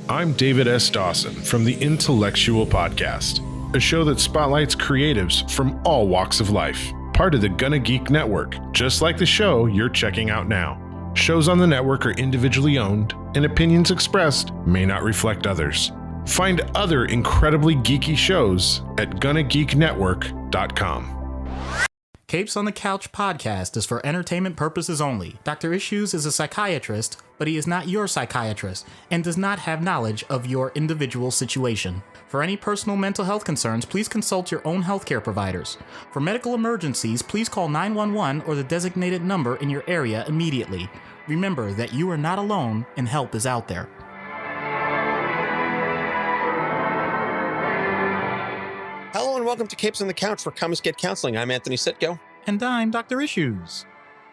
I'm David S. Dawson from the Intellectual Podcast, a show that spotlights creatives from all walks of life, part of the Gonna Geek Network, just like the show you're checking out now. Shows on the network are individually owned, and opinions expressed may not reflect others. Find other incredibly geeky shows at GonnaGeekNetwork.com. Capes on the Couch podcast is for entertainment purposes only. Dr. Issues is a psychiatrist, but he is not your psychiatrist and does not have knowledge of your individual situation. For any personal mental health concerns, please consult your own healthcare providers. For medical emergencies, please call 911 or the designated number in your area immediately. Remember that you are not alone and help is out there. Hello and welcome to Capes on the Couch, where comics get counseling. I'm Anthony Sitko. And I'm Dr. Issues.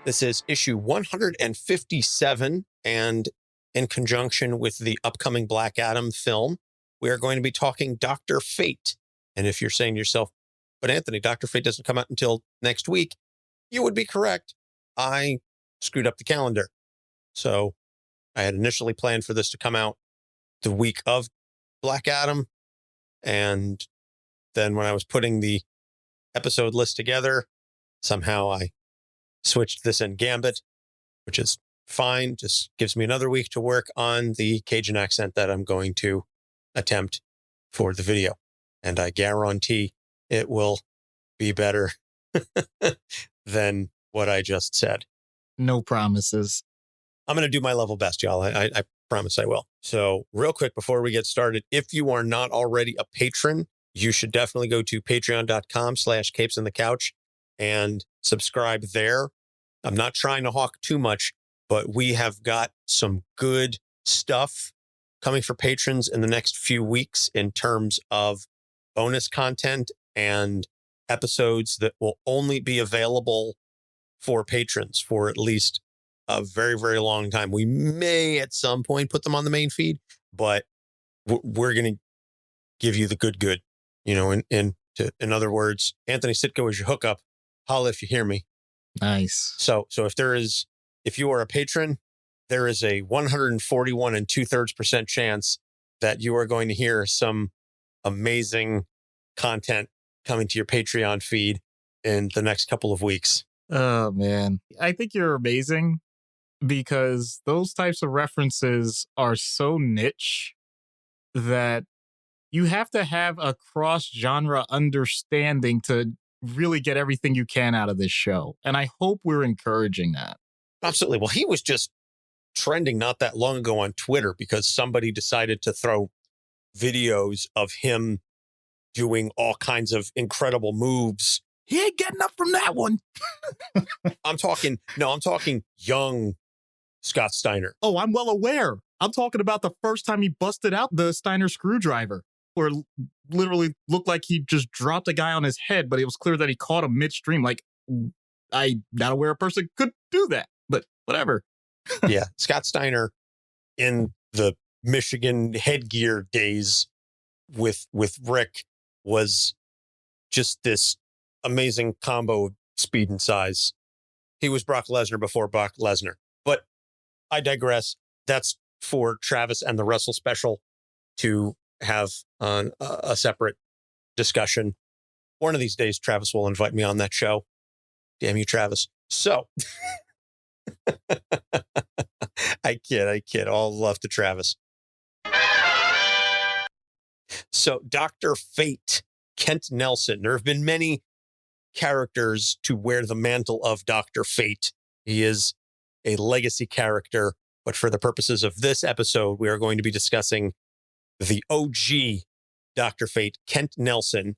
This is issue 157, and in conjunction with the upcoming Black Adam film, we are going to be talking Dr. Fate. And if you're saying to yourself, but Anthony, Dr. Fate doesn't come out until next week, you would be correct. I screwed up the calendar. So I had initially planned for this to come out the week of Black Adam, and then when I was putting the episode list together, somehow I switched this in Gambit, which is fine. Just gives me another week to work on the Cajun accent that I'm going to attempt for the video. And I guarantee it will be better than what I just said. No promises. I'm going to do my level best, y'all. I promise I will. So real quick before we get started, if you are not already a patron, you should definitely go to patreon.com/capesonthecouch and subscribe there. I'm not trying to hawk too much, but we have got some good stuff coming for patrons in the next few weeks in terms of bonus content and episodes that will only be available for patrons for at least a very, very long time. We may at some point put them on the main feed, but we're going to give you the good. You know, in other words, Anthony Sitko is your hookup. Holla if you hear me. Nice. So if you are a patron, there is a 141 2/3% chance that you are going to hear some amazing content coming to your Patreon feed in the next couple of weeks. Oh, man. I think you're amazing because those types of references are so niche that you have to have a cross-genre understanding to really get everything you can out of this show. And I hope we're encouraging that. Absolutely. Well, he was just trending not that long ago on Twitter because somebody decided to throw videos of him doing all kinds of incredible moves. He ain't getting up from that one. I'm talking young Scott Steiner. Oh, I'm well aware. I'm talking about the first time he busted out the Steiner screwdriver. Or literally looked like he just dropped a guy on his head, but it was clear that he caught him midstream. Like, I'm not aware a person could do that, but whatever. Yeah, Scott Steiner in the Michigan headgear days with Rick was just this amazing combo of speed and size. He was Brock Lesnar before Brock Lesnar. But I digress. That's for Travis and the Wrestle Special to have on a separate discussion. One of these days, Travis will invite me on that show. Damn you, Travis. So, I kid. All love to Travis. So, Dr. Fate, Kent Nelson. There have been many characters to wear the mantle of Dr. Fate. He is a legacy character, but for the purposes of this episode, we are going to be discussing the OG Dr. Fate, Kent Nelson,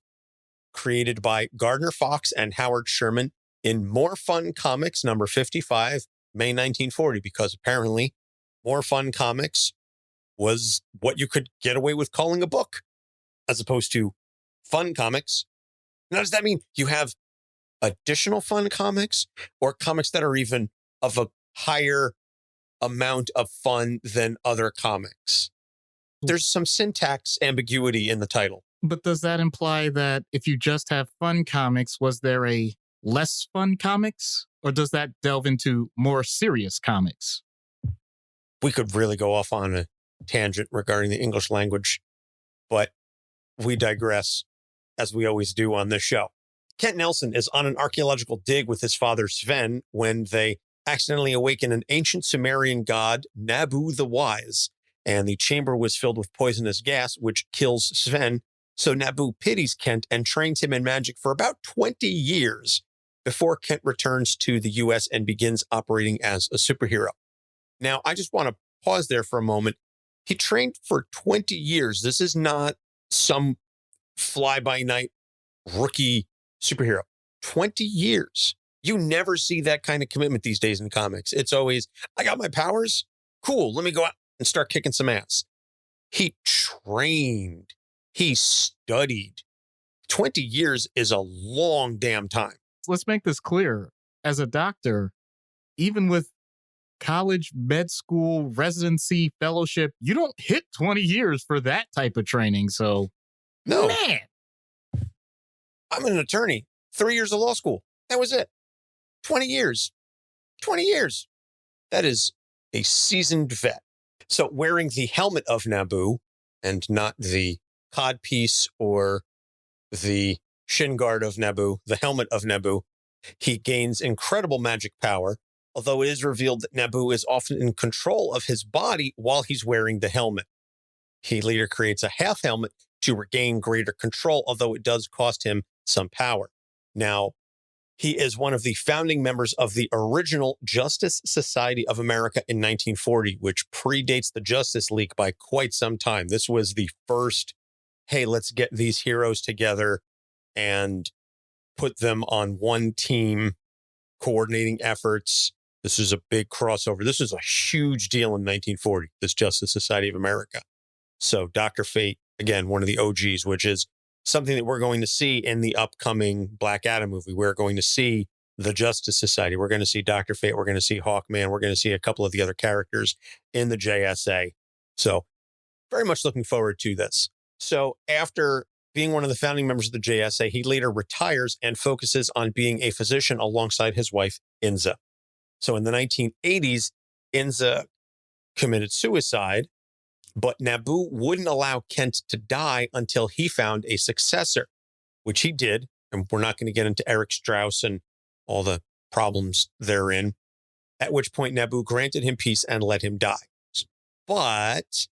created by Gardner Fox and Howard Sherman in More Fun Comics number 55, May 1940, because apparently More Fun Comics was what you could get away with calling a book, as opposed to Fun Comics. Now, does that mean you have additional fun comics or comics that are even of a higher amount of fun than other comics? There's some syntax ambiguity in the title. But does that imply that if you just have fun comics, was there a less fun comics? Or does that delve into more serious comics? We could really go off on tangent regarding the English language, but we digress, as we always do on this show. Kent Nelson is on an archaeological dig with his father Sven when they accidentally awaken an ancient Sumerian god, Nabu the Wise, and the chamber was filled with poisonous gas, which kills Sven. So Nabu pities Kent and trains him in magic for about 20 years before Kent returns to the U.S. and begins operating as a superhero. Now, I just want to pause there for a moment. He trained for 20 years. This is not some fly-by-night rookie superhero. 20 years. You never see that kind of commitment these days in comics. It's always, I got my powers. Cool. Let me go out and start kicking some ass. He trained. He studied. 20 years is a long damn time. Let's make this clear. As a doctor, even with college, med school, residency, fellowship, you don't hit 20 years for that type of training. So, no. Man. I'm an attorney. 3 years of law school. That was it. 20 years. 20 years. That is a seasoned vet. So wearing the helmet of Nabu and not the codpiece or the shin guard of Nabu, the helmet of Nabu, he gains incredible magic power, although it is revealed that Nabu is often in control of his body while he's wearing the helmet. He later creates a half helmet to regain greater control, although it does cost him some power. Now, he is one of the founding members of the original Justice Society of America in 1940, which predates the Justice League by quite some time. This was the first, hey, let's get these heroes together and put them on one team, coordinating efforts. This is a big crossover. This was a huge deal in 1940, this Justice Society of America. So Dr. Fate, again, one of the OGs, which is something that we're going to see in the upcoming Black Adam movie. We're going to see the Justice Society. We're going to see Dr. Fate. We're going to see Hawkman. We're going to see a couple of the other characters in the JSA. So very much looking forward to this. So after being one of the founding members of the JSA, he later retires and focuses on being a physician alongside his wife, Inza. So in the 1980s, Inza committed suicide, but Nabu wouldn't allow Kent to die until he found a successor, which he did. And we're not going to get into Eric Strauss and all the problems therein, at which point Nabu granted him peace and let him die. But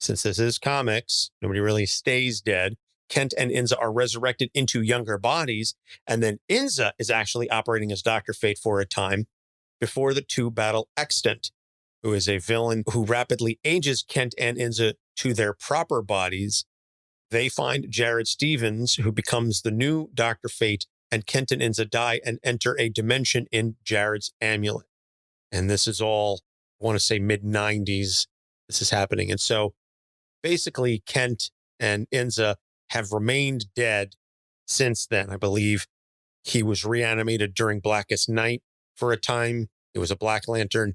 since this is comics, nobody really stays dead. Kent and Inza are resurrected into younger bodies, and then Inza is actually operating as Dr. Fate for a time before the two battle Extant, who is a villain who rapidly ages Kent and Inza to their proper bodies. They find Jared Stevens, who becomes the new Dr. Fate, and Kent and Inza die and enter a dimension in Jared's amulet. And this is all, I want to say mid-90s, this is happening. And so basically Kent and Inza have remained dead since then. I believe he was reanimated during Blackest Night for a time. It was a Black Lantern.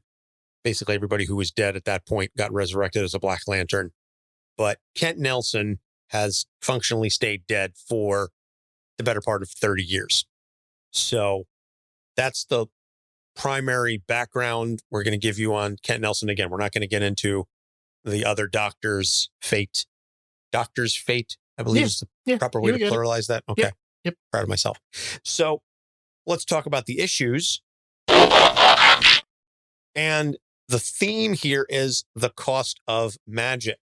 Basically, everybody who was dead at that point got resurrected as a Black Lantern. But Kent Nelson has functionally stayed dead for the better part of 30 years. So that's the primary background we're going to give you on Kent Nelson. Again, we're not going to get into the other doctor's fate. Doctor's fate, I believe is the proper way to pluralize that. Okay. Yep. Proud of myself. So let's talk about the issues. And the theme here is the cost of magic.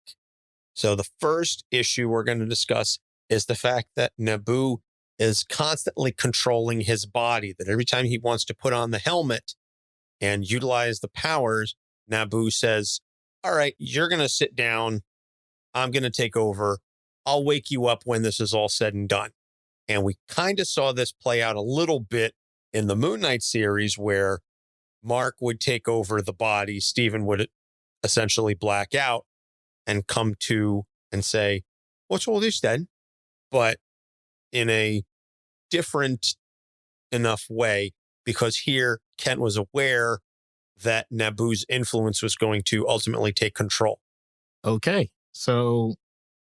So the first issue we're going to discuss is the fact that Nabu is constantly controlling his body, that every time he wants to put on the helmet and utilize the powers, Nabu says, all right, you're going to sit down. I'm going to take over. I'll wake you up when this is all said and done. And we kind of saw this play out a little bit in the Moon Knight series where Mark would take over the body. Stephen would essentially black out and come to and say, what's all this then? But in a different enough way, because here Kent was aware that Nabu's influence was going to ultimately take control. Okay. So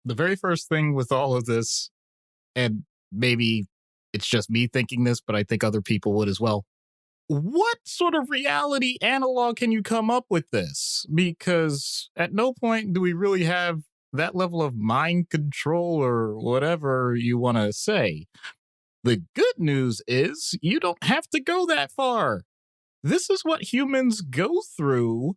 the very first thing with all of this, and maybe it's just me thinking this, but I think other people would as well. what sort of reality analog can you come up with this? Because at no point do we really have that level of mind control or whatever you want to say. The good news is you don't have to go that far. This is what humans go through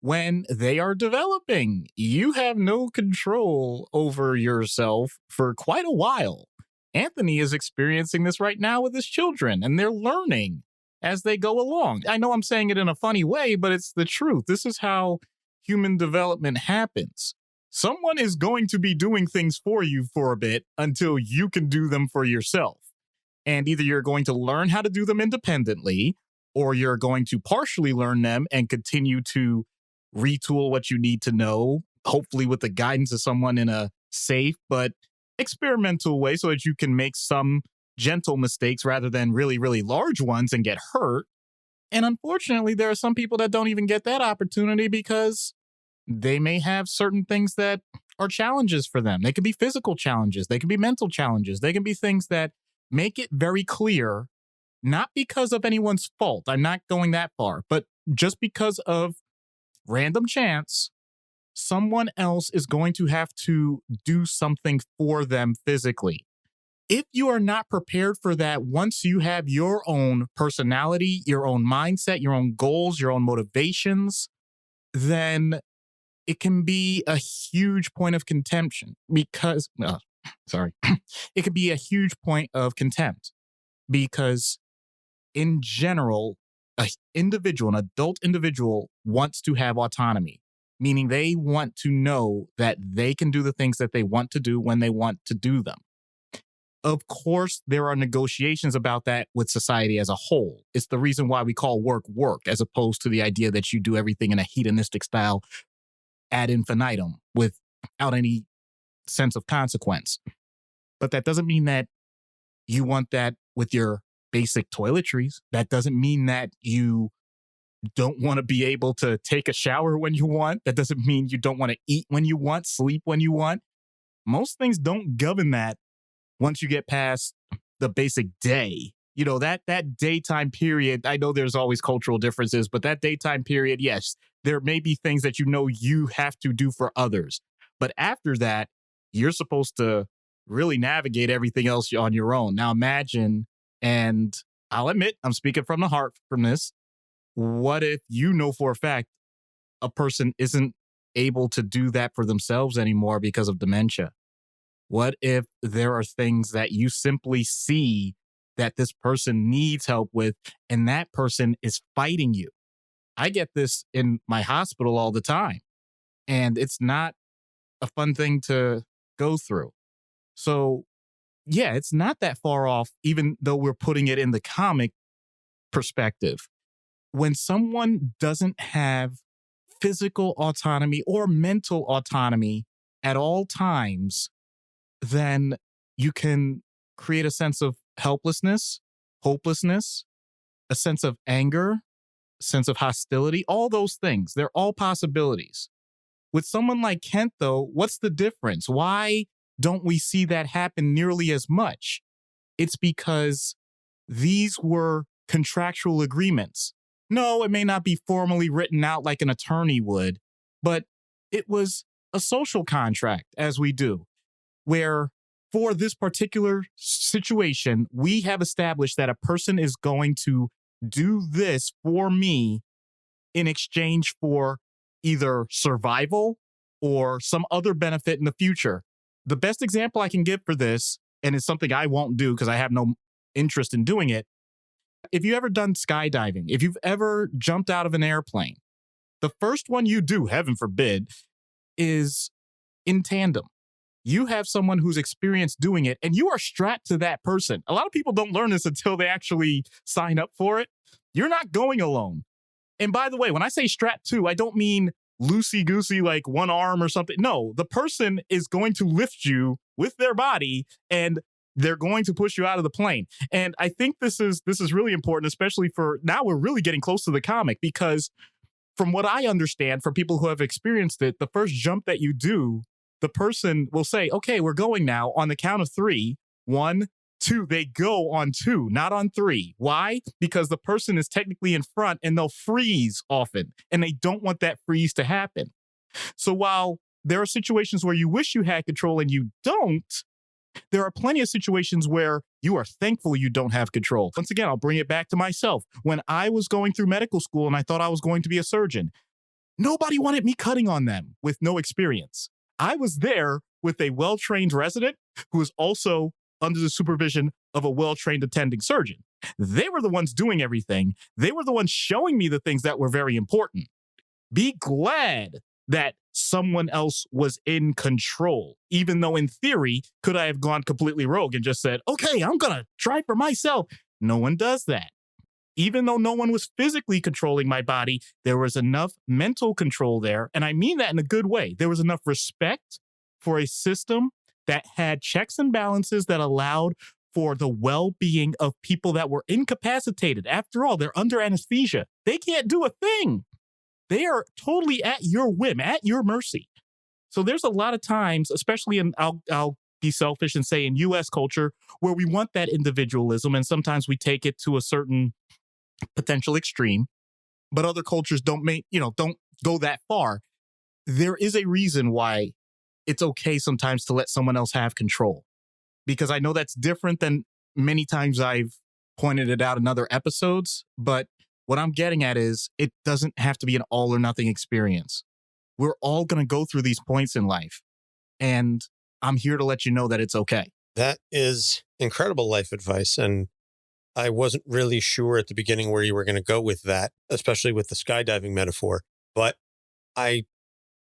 when they are developing. You have no control over yourself for quite a while. Anthony is experiencing this right now with his children, and they're learning as they go along. I know I'm saying it in a funny way, but it's the truth. This is how human development happens. Someone is going to be doing things for you for a bit until you can do them for yourself. And either you're going to learn how to do them independently, or you're going to partially learn them and continue to retool what you need to know, hopefully with the guidance of someone in a safe but experimental way so that you can make some gentle mistakes rather than really, really large ones and get hurt. And unfortunately, there are some people that don't even get that opportunity because they may have certain things that are challenges for them. They could be physical challenges. They can be mental challenges. They can be things that make it very clear, not because of anyone's fault. I'm not going that far, but just because of random chance, someone else is going to have to do something for them physically. If you are not prepared for that, once you have your own personality, your own mindset, your own goals, your own motivations, then it can be a huge point of contention because, it could be a huge point of contempt because in general, an adult individual wants to have autonomy, meaning they want to know that they can do the things that they want to do when they want to do them. Of course, there are negotiations about that with society as a whole. It's the reason why we call work work, as opposed to the idea that you do everything in a hedonistic style ad infinitum without any sense of consequence. But that doesn't mean that you want that with your basic toiletries. That doesn't mean that you don't want to be able to take a shower when you want. That doesn't mean you don't want to eat when you want, sleep when you want. Most things don't govern that once you get past the basic day. You know, that daytime period, I know there's always cultural differences, but that daytime period, yes, there may be things that you know you have to do for others. But after that, you're supposed to really navigate everything else on your own. Now imagine, and I'll admit, I'm speaking from the heart from this. What if you know for a fact a person isn't able to do that for themselves anymore because of dementia? What if there are things that you simply see that this person needs help with and that person is fighting you? I get this in my hospital all the time, and it's not a fun thing to go through. So, yeah, it's not that far off, even though we're putting it in the comic perspective. When someone doesn't have physical autonomy or mental autonomy at all times, then you can create a sense of helplessness, hopelessness, a sense of anger, a sense of hostility, all those things. They're all possibilities. With someone like Kent, though, what's the difference? Why don't we see that happen nearly as much? It's because these were contractual agreements. No, it may not be formally written out like an attorney would, but it was a social contract, as we do, where for this particular situation, we have established that a person is going to do this for me in exchange for either survival or some other benefit in the future. The best example I can give for this, and it's something I won't do because I have no interest in doing it. If you've ever done skydiving, if you've ever jumped out of an airplane, the first one you do, heaven forbid, is in tandem. You have someone who's experienced doing it and you are strapped to that person. A lot of people don't learn this until they actually sign up for it. You're not going alone. And by the way, when I say strapped to, I don't mean loosey-goosey like one arm or something. No, the person is going to lift you with their body and they're going to push you out of the plane. And I think this is really important, especially for now we're really getting close to the comic, because from what I understand, for people who have experienced it, the first jump that you do, the person will say, okay, we're going now on the count of 3. 1, 2, they go on 2, not on 3. Why? Because the person is technically in front and they'll freeze often, and they don't want that freeze to happen. So while there are situations where you wish you had control and you don't, there are plenty of situations where you are thankful you don't have control. Once again, I'll bring it back to myself. When I was going through medical school and I thought I was going to be a surgeon, nobody wanted me cutting on them with no experience. I was there with a well-trained resident who was also under the supervision of a well-trained attending surgeon. They were the ones doing everything. They were the ones showing me the things that were very important. Be glad that someone else was in control, even though in theory, could I have gone completely rogue and just said, okay, I'm going to try for myself? No one does that. Even though no one was physically controlling my body, there was enough mental control there. And I mean that in a good way. There was enough respect for a system that had checks and balances that allowed for the well-being of people that were incapacitated. After all, they're under anesthesia. They can't do a thing. They are totally at your whim, at your mercy. So there's a lot of times, especially in, I'll be selfish and say in U.S. culture, where we want that individualism, and sometimes we take it to a certain potential extreme, but other cultures don't go that far. There is a reason why it's okay sometimes to let someone else have control, because I know that's different than many times I've pointed it out in other episodes, but what I'm getting at is it doesn't have to be an all or nothing experience. We're all going to go through these points in life, and I'm here to let you know that it's okay. That is incredible life advice. And I wasn't really sure at the beginning where you were going to go with that, especially with the skydiving metaphor. But I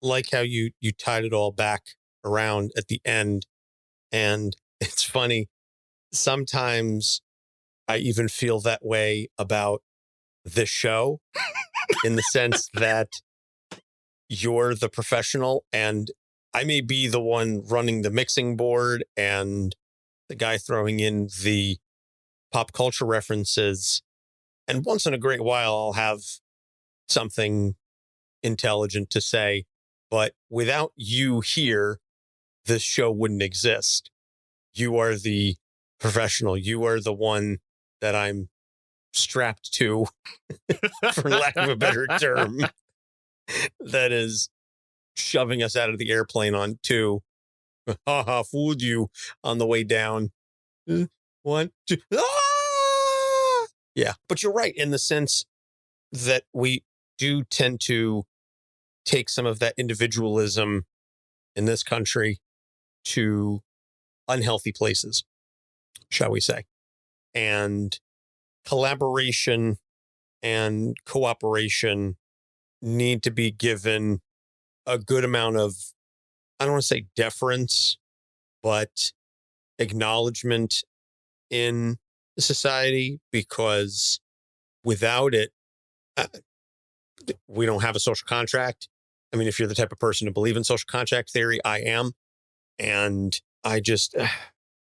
like how you tied it all back around at the end. And it's funny. Sometimes I even feel that way about the show in the sense that you're the professional and I may be the one running the mixing board and the guy throwing in the pop culture references. And once in a great while, I'll have something intelligent to say. But without you here, this show wouldn't exist. You are the professional. You are the one that I'm strapped to, for lack of a better term, that is shoving us out of the airplane on 2. Haha, fooled you on the way down. 1, 2. Ah! Yeah, but you're right in the sense that we do tend to take some of that individualism in this country to unhealthy places, shall we say. And collaboration and cooperation need to be given a good amount of, I don't want to say deference, but acknowledgement in society, because without it, we don't have a social contract. I mean, if you're the type of person to believe in social contract theory, I am. And I just,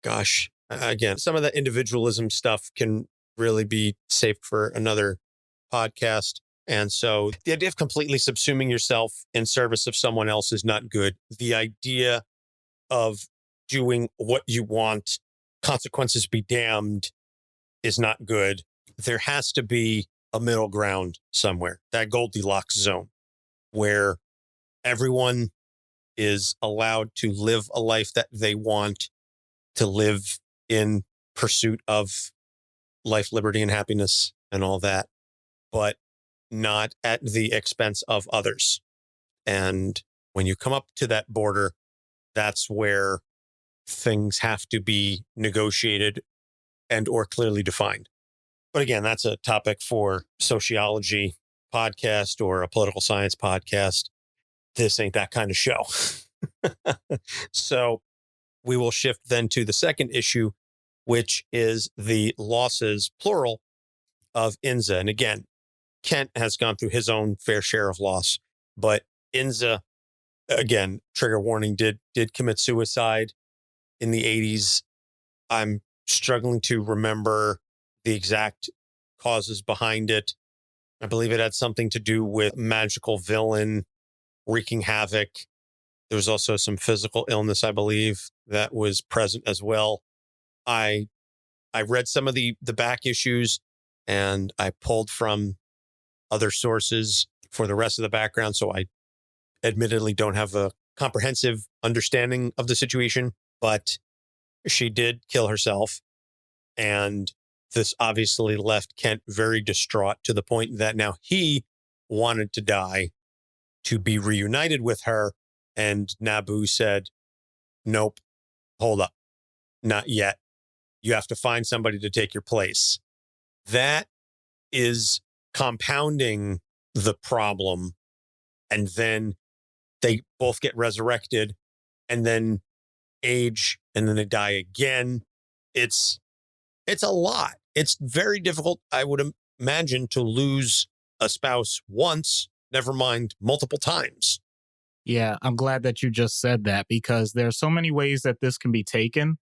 gosh, again, some of that individualism stuff can really be saved for another podcast. And so the idea of completely subsuming yourself in service of someone else is not good. The idea of doing what you want, consequences be damned, is not good. There has to be a middle ground somewhere, that Goldilocks zone, where everyone is allowed to live a life that they want to live in pursuit of life, liberty, and happiness and all that, but not at the expense of others. And when you come up to that border, that's where things have to be negotiated and or clearly defined. But again, that's a topic for sociology podcast or a political science podcast. This ain't that kind of show. So we will shift then to the second issue, which is the losses, plural, of Inza. And again, Kent has gone through his own fair share of loss, but Inza, again, trigger warning, did commit suicide in the 80s. I'm struggling to remember the exact causes behind it. I believe it had something to do with magical villain wreaking havoc. There was also some physical illness, I believe, that was present as well. I I read some of the back issues, and I pulled from other sources for the rest of the background. So I admittedly don't have a comprehensive understanding of the situation, but she did kill herself. And this obviously left Kent very distraught, to the point that now he wanted to die to be reunited with her. And Nabu said, nope, hold up, not yet. You have to find somebody to take your place. That is compounding the problem. And then they both get resurrected and then age, and then they die again. It's a lot. It's very difficult, I would imagine, to lose a spouse once, never mind multiple times. Yeah, I'm glad that you just said that, because there are so many ways that this can be taken.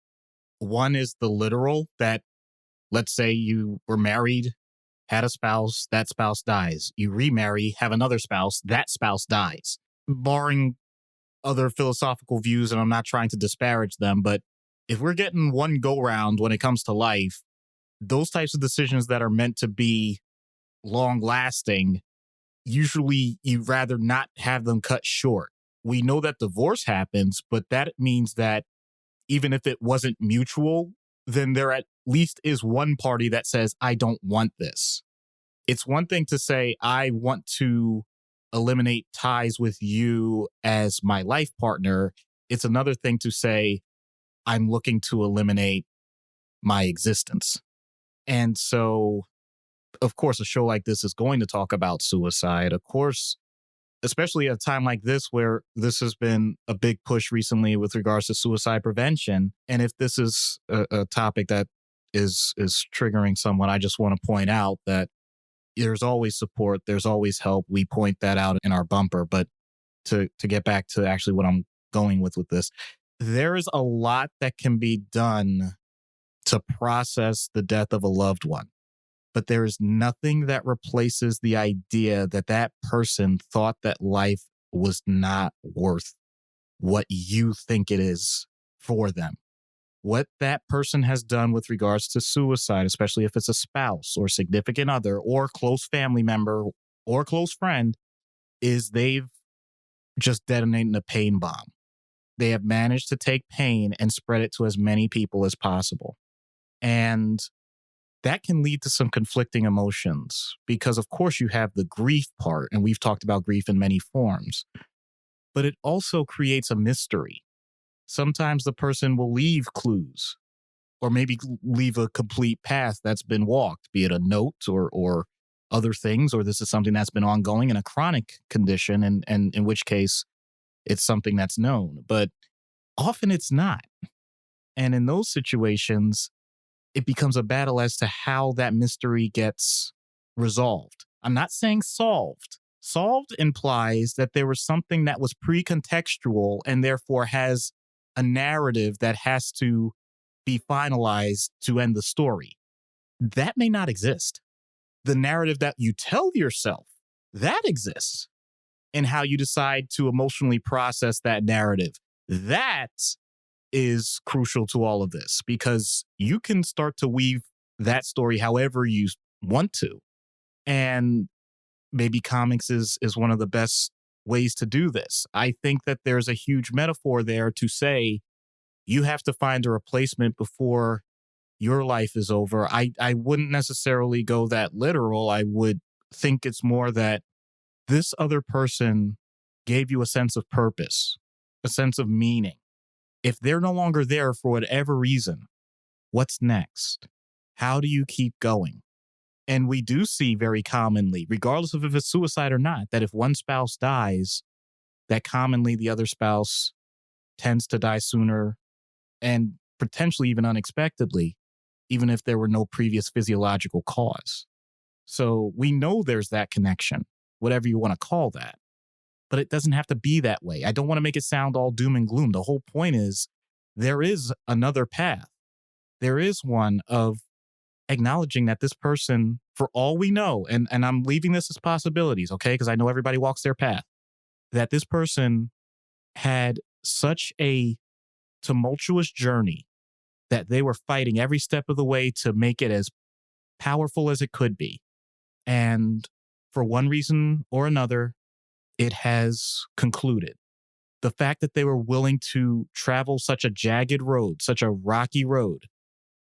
One is the literal, that let's say you were married, had a spouse, that spouse dies. You remarry, have another spouse, that spouse dies. Barring other philosophical views, and I'm not trying to disparage them, but if we're getting one go round when it comes to life, those types of decisions that are meant to be long lasting, usually you'd rather not have them cut short. We know that divorce happens, but that means that even if it wasn't mutual, then there at least is one party that says, I don't want this. It's one thing to say, I want to eliminate ties with you as my life partner. It's another thing to say, I'm looking to eliminate my existence. And so, of course, a show like this is going to talk about suicide. Of course, especially at a time like this, where this has been a big push recently with regards to suicide prevention. And if this is a topic that is triggering someone, I just want to point out that there's always support. There's always help. We point that out in our bumper. But to get back to actually what I'm going with this, there is a lot that can be done to process the death of a loved one. But there is nothing that replaces the idea that that person thought that life was not worth what you think it is for them. What that person has done with regards to suicide, especially if it's a spouse or significant other or close family member or close friend, is they've just detonated a pain bomb. They have managed to take pain and spread it to as many people as possible. And that can lead to some conflicting emotions, because of course you have the grief part, and we've talked about grief in many forms, but it also creates a mystery. Sometimes the person will leave clues, or maybe leave a complete path that's been walked, be it a note or other things, or this is something that's been ongoing in a chronic condition, and in which case it's something that's known, but often it's not. And in those situations, it becomes a battle as to how that mystery gets resolved. I'm not saying solved. Solved implies that there was something that was pre-contextual and therefore has a narrative that has to be finalized to end the story. That may not exist. The narrative that you tell yourself, that exists. And how you decide to emotionally process that narrative, that is crucial to all of this, because you can start to weave that story however you want to. And maybe comics is one of the best ways to do this. I think that there's a huge metaphor there to say you have to find a replacement before your life is over. I wouldn't necessarily go that literal. I would think it's more that this other person gave you a sense of purpose, a sense of meaning. If they're no longer there for whatever reason, what's next? How do you keep going? And we do see very commonly, regardless of if it's suicide or not, that if one spouse dies, that commonly the other spouse tends to die sooner and potentially even unexpectedly, even if there were no previous physiological cause. So we know there's that connection, whatever you want to call that. But it doesn't have to be that way. I don't want to make it sound all doom and gloom. The whole point is there is another path. There is one of acknowledging that this person, for all we know, and I'm leaving this as possibilities, okay, because I know everybody walks their path, that this person had such a tumultuous journey that they were fighting every step of the way to make it as powerful as it could be. And for one reason or another, it has concluded. The fact that they were willing to travel such a jagged road, such a rocky road,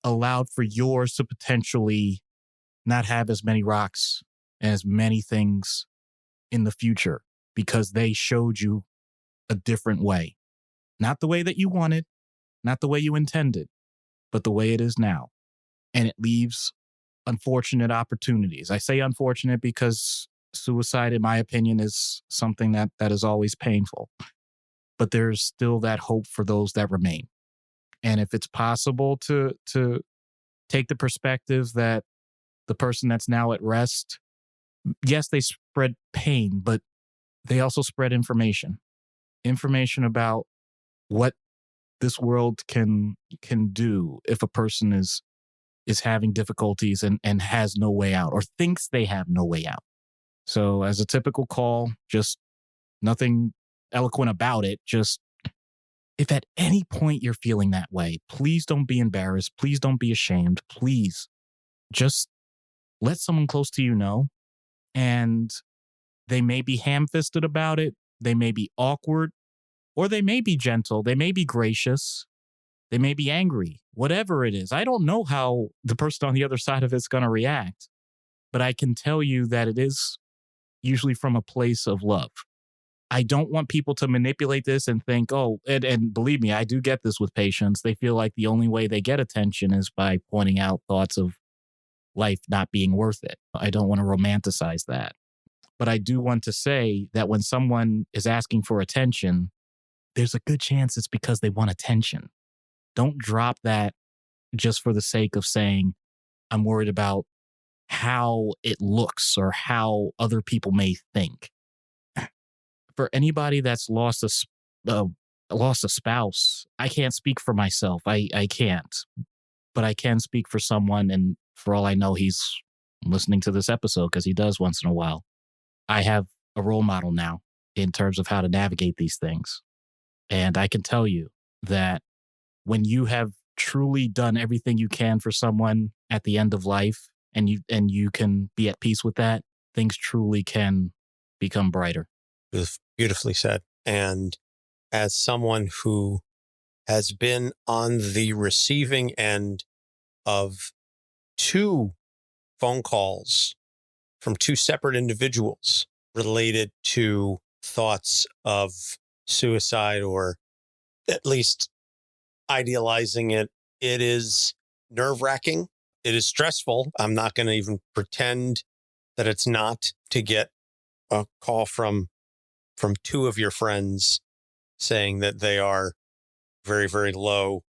allowed for yours to potentially not have as many rocks and as many things in the future, because they showed you a different way. Not the way that you wanted, not the way you intended, but the way it is now. And it leaves unfortunate opportunities. I say unfortunate because suicide, in my opinion, is something that is always painful. But there's still that hope for those that remain. And if it's possible to take the perspective that the person that's now at rest, yes, they spread pain, but they also spread information about what this world can do if a person is having difficulties and has no way out, or thinks they have no way out. So as a typical call, just nothing eloquent about it. Just if at any point you're feeling that way, please don't be embarrassed. Please don't be ashamed. Please just let someone close to you know. And they may be ham-fisted about it. They may be awkward, or they may be gentle. They may be gracious. They may be angry, whatever it is. I don't know how the person on the other side of it's going to react, but I can tell you that it is usually from a place of love. I don't want people to manipulate this and think, oh, and believe me, I do get this with patients. They feel like the only way they get attention is by pointing out thoughts of life not being worth it. I don't want to romanticize that. But I do want to say that when someone is asking for attention, there's a good chance it's because they want attention. Don't drop that just for the sake of saying, I'm worried about how it looks or how other people may think. For anybody that's lost a spouse, I can't speak for myself. I can't. But I can speak for someone, and for all I know, he's listening to this episode because he does once in a while. I have a role model now in terms of how to navigate these things. And I can tell you that when you have truly done everything you can for someone at the end of life, and you can be at peace with that, things truly can become brighter. Beautifully said. And as someone who has been on the receiving end of 2 phone calls from 2 separate individuals related to thoughts of suicide, or at least idealizing it, it is nerve-wracking. It is stressful. I'm not going to even pretend that it's not, to get a call from 2 of your friends saying that they are very, very low,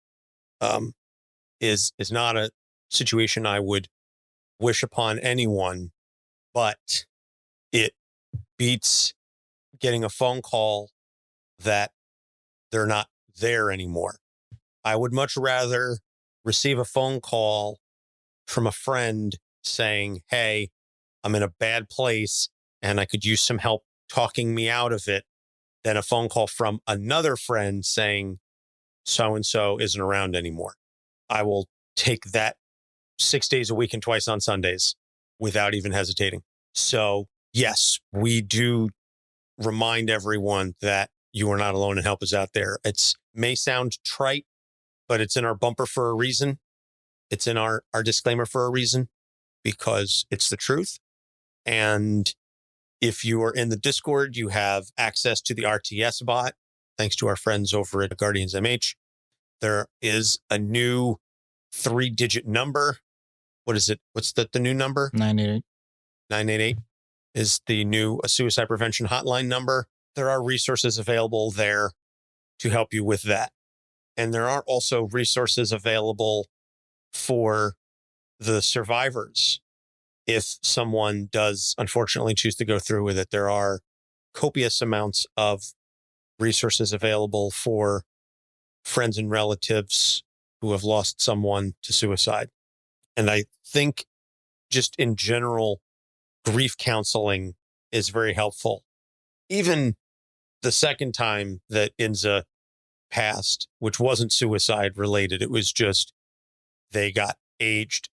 is not a situation I would wish upon anyone, but it beats getting a phone call that they're not there anymore. I would much rather receive a phone call from a friend saying, hey, I'm in a bad place and I could use some help talking me out of it, than a phone call from another friend saying so-and-so isn't around anymore. I will take that 6 days a week and twice on Sundays without even hesitating. So yes, we do remind everyone that you are not alone and help is out there. It may sound trite, but it's in our bumper for a reason. It's in our disclaimer for a reason, because it's the truth. And if you are in the Discord, you have access to the RTS bot, thanks to our friends over at Guardians MH. There is a new 3-digit number. What is it? What's the new number? 988. 988 is the new suicide prevention hotline number. There are resources available there to help you with that. And there are also resources available for the survivors. If someone does unfortunately choose to go through with it, there are copious amounts of resources available for friends and relatives who have lost someone to suicide. And I think just in general, grief counseling is very helpful. Even the second time that Inza passed, which wasn't suicide related. It was just they got aged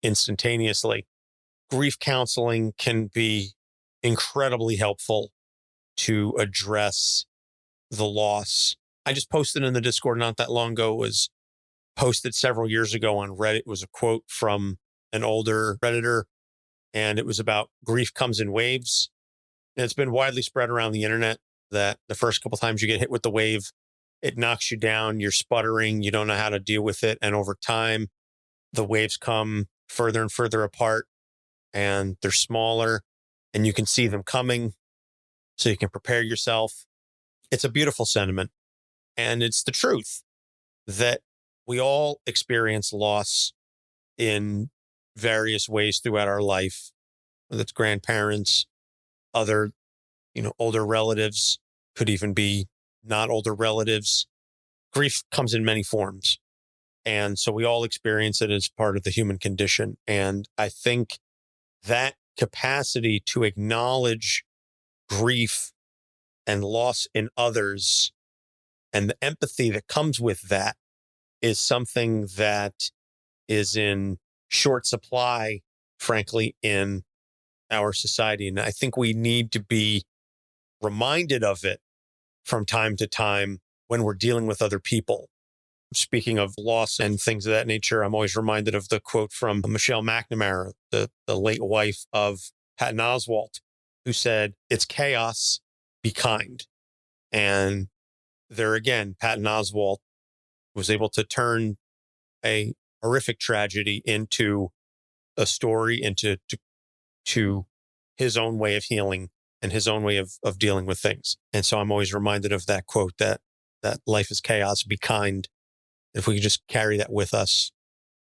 instantaneously. Grief counseling can be incredibly helpful to address the loss. I just posted in the Discord not that long ago, was posted several years ago on Reddit. It was a quote from an older Redditor, and it was about grief comes in waves. And it's been widely spread around the internet that the first couple times you get hit with the wave, it knocks you down, you're sputtering, you don't know how to deal with it. And over time, the waves come further and further apart, and they're smaller, and you can see them coming, so you can prepare yourself. It's a beautiful sentiment. And it's the truth that we all experience loss in various ways throughout our life, whether it's grandparents, other, older relatives, could even be not older relatives. Grief comes in many forms. And so we all experience it as part of the human condition. And I think that capacity to acknowledge grief and loss in others and the empathy that comes with that is something that is in short supply, frankly, in our society. And I think we need to be reminded of it from time to time when we're dealing with other people. Speaking of loss and things of that nature, I'm always reminded of the quote from Michelle McNamara, the late wife of Patton Oswalt, who said, "It's chaos, be kind." And there again, Patton Oswalt was able to turn a horrific tragedy into a story, into to his own way of healing and his own way of dealing with things. And so I'm always reminded of that quote, that life is chaos, be kind. If we could just carry that with us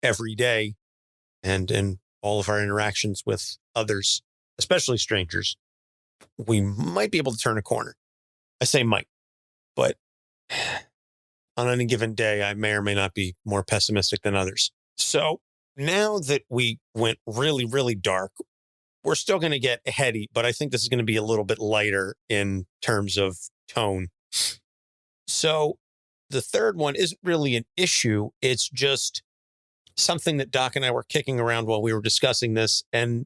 every day and in all of our interactions with others, especially strangers, we might be able to turn a corner. I say might, but on any given day, I may or may not be more pessimistic than others. So now that we went really, really dark, we're still going to get heady, but I think this is going to be a little bit lighter in terms of tone. So the third one isn't really an issue. It's just something that Doc and I were kicking around while we were discussing this. And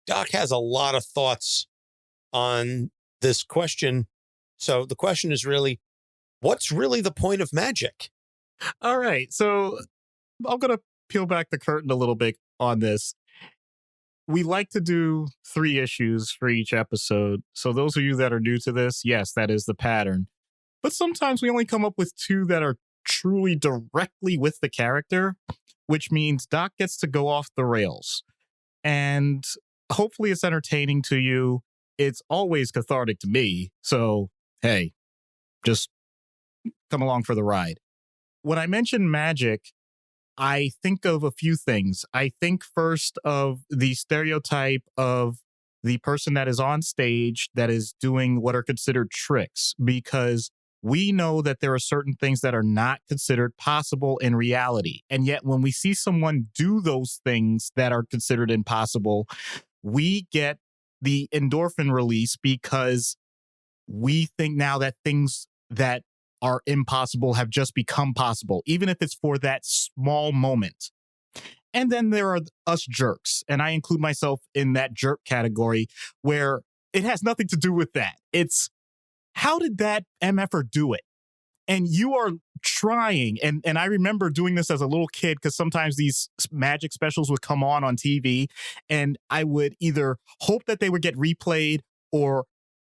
Doc has a lot of thoughts on this question. So the question is really, what's really the point of magic? All right. So I'm going to peel back the curtain a little bit on this. We like to do 3 issues for each episode. So those of you that are new to this, yes, that is the pattern. But sometimes we only come up with 2 that are truly directly with the character, which means Doc gets to go off the rails. And hopefully it's entertaining to you. It's always cathartic to me. So, hey, just come along for the ride. When I mention magic, I think of a few things. I think first of the stereotype of the person that is on stage that is doing what are considered tricks, because we know that there are certain things that are not considered possible in reality. And yet when we see someone do those things that are considered impossible, we get the endorphin release because we think now that things that are impossible have just become possible, even if it's for that small moment. And then there are us jerks, and I include myself in that jerk category, where it has nothing to do with that. It's, how did that MFer do it? And you are trying, and I remember doing this as a little kid, because sometimes these magic specials would come on TV, and I would either hope that they would get replayed or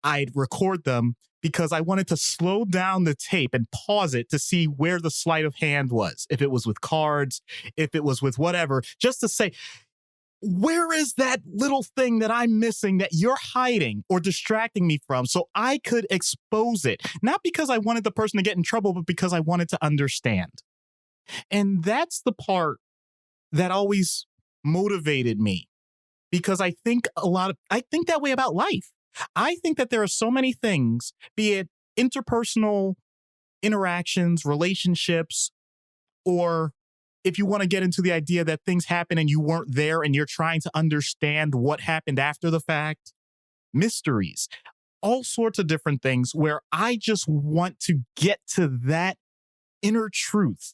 I'd record them, because I wanted to slow down the tape and pause it to see where the sleight of hand was. If it was with cards, if it was with whatever, just to say, where is that little thing that I'm missing that you're hiding or distracting me from, so I could expose it? Not because I wanted the person to get in trouble, but because I wanted to understand. And that's the part that always motivated me, because I think that way about life. I think that there are so many things, be it interpersonal interactions, relationships, or if you want to get into the idea that things happen and you weren't there and you're trying to understand what happened after the fact, mysteries. all sorts of different things where I just want to get to that inner truth.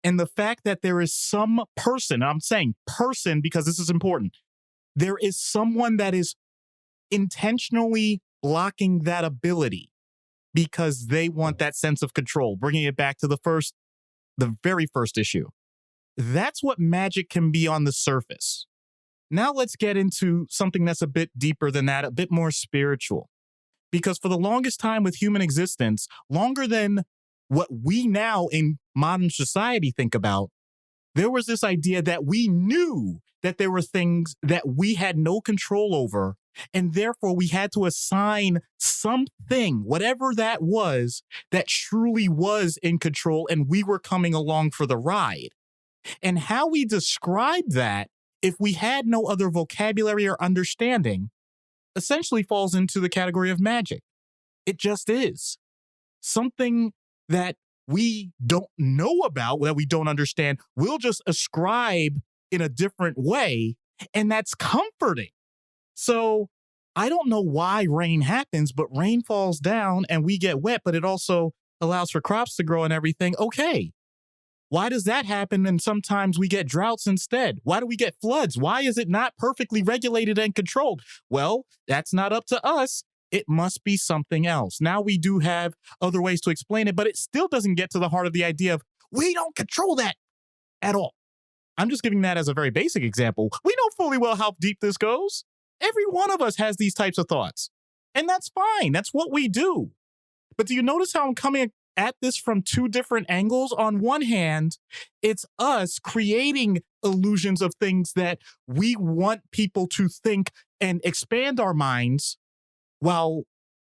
And the fact that there is some person, I'm saying person because this is important, there is someone that is intentionally blocking that ability because they want that sense of control, bringing it back to the very first issue. That's what magic can be on the surface. Now let's get into something that's a bit deeper than that, a bit more spiritual. Because for the longest time with human existence, longer than what we now in modern society think about, there was this idea that we knew that there were things that we had no control over, and therefore we had to assign something, whatever that was, that truly was in control, and we were coming along for the ride. And how we describe that, if we had no other vocabulary or understanding, essentially falls into the category of magic. It just is. Something that we don't know about, that we don't understand, we'll just ascribe in a different way, and that's comforting. So I don't know why rain happens, but rain falls down and we get wet, but it also allows for crops to grow and everything. Okay. Why does that happen? And sometimes we get droughts instead. Why do we get floods? Why is it not perfectly regulated and controlled? Well, that's not up to us. It must be something else. Now we do have other ways to explain it, but it still doesn't get to the heart of the idea of we don't control that at all. I'm just giving that as a very basic example. We know fully well how deep this goes. Every one of us has these types of thoughts, and that's fine. That's what we do. But do you notice how I'm coming at this from two different angles? On one hand, it's us creating illusions of things that we want people to think and expand our minds, while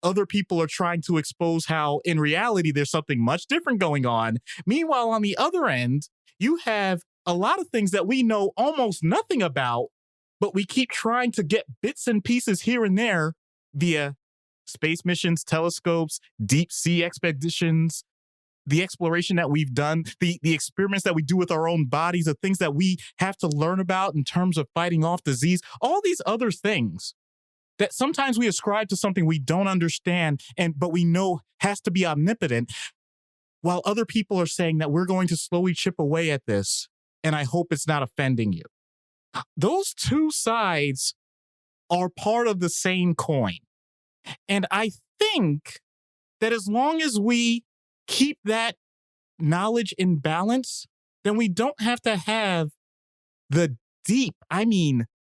other people are trying to expose how in reality there's something much different going on. Meanwhile, on the other end, you have a lot of things that we know almost nothing about, but we keep trying to get bits and pieces here and there via space missions, telescopes, deep sea expeditions, the exploration that we've done, the experiments that we do with our own bodies, the things that we have to learn about in terms of fighting off disease, all these other things that sometimes we ascribe to something we don't understand, but we know has to be omnipotent, while other people are saying that we're going to slowly chip away at this, and I hope it's not offending you. Those two sides are part of the same coin. And I think that as long as we keep that knowledge in balance, then we don't have to have the deep,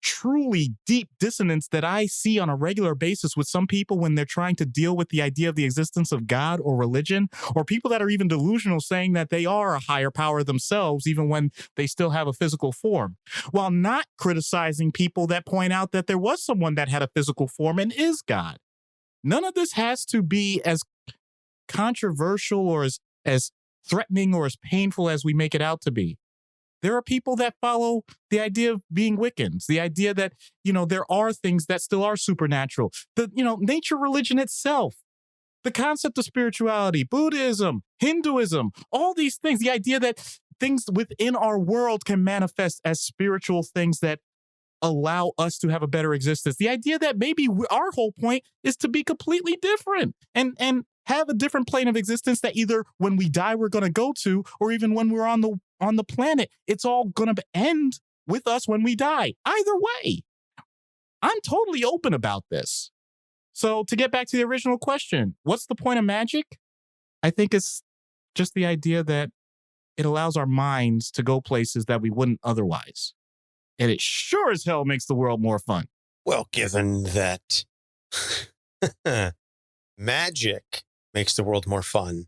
truly deep dissonance that I see on a regular basis with some people when they're trying to deal with the idea of the existence of God or religion, or people that are even delusional saying that they are a higher power themselves, even when they still have a physical form, while not criticizing people that point out that there was someone that had a physical form and is God. None of this has to be as controversial or as threatening or as painful as we make it out to be. There are people that follow the idea of being Wiccans, the idea that, there are things that still are supernatural. Nature religion itself, the concept of spirituality, Buddhism, Hinduism, all these things, the idea that things within our world can manifest as spiritual things that allow us to have a better existence. The idea that maybe our whole point is to be completely different and have a different plane of existence that either when we die we're going to go to, or even when we're on the planet, it's all going to end with us when we die. Either way, I'm totally open about this. So to get back to the original question, what's the point of magic? I think it's just the idea that it allows our minds to go places that we wouldn't otherwise. And it sure as hell makes the world more fun. Well, given that magic makes the world more fun,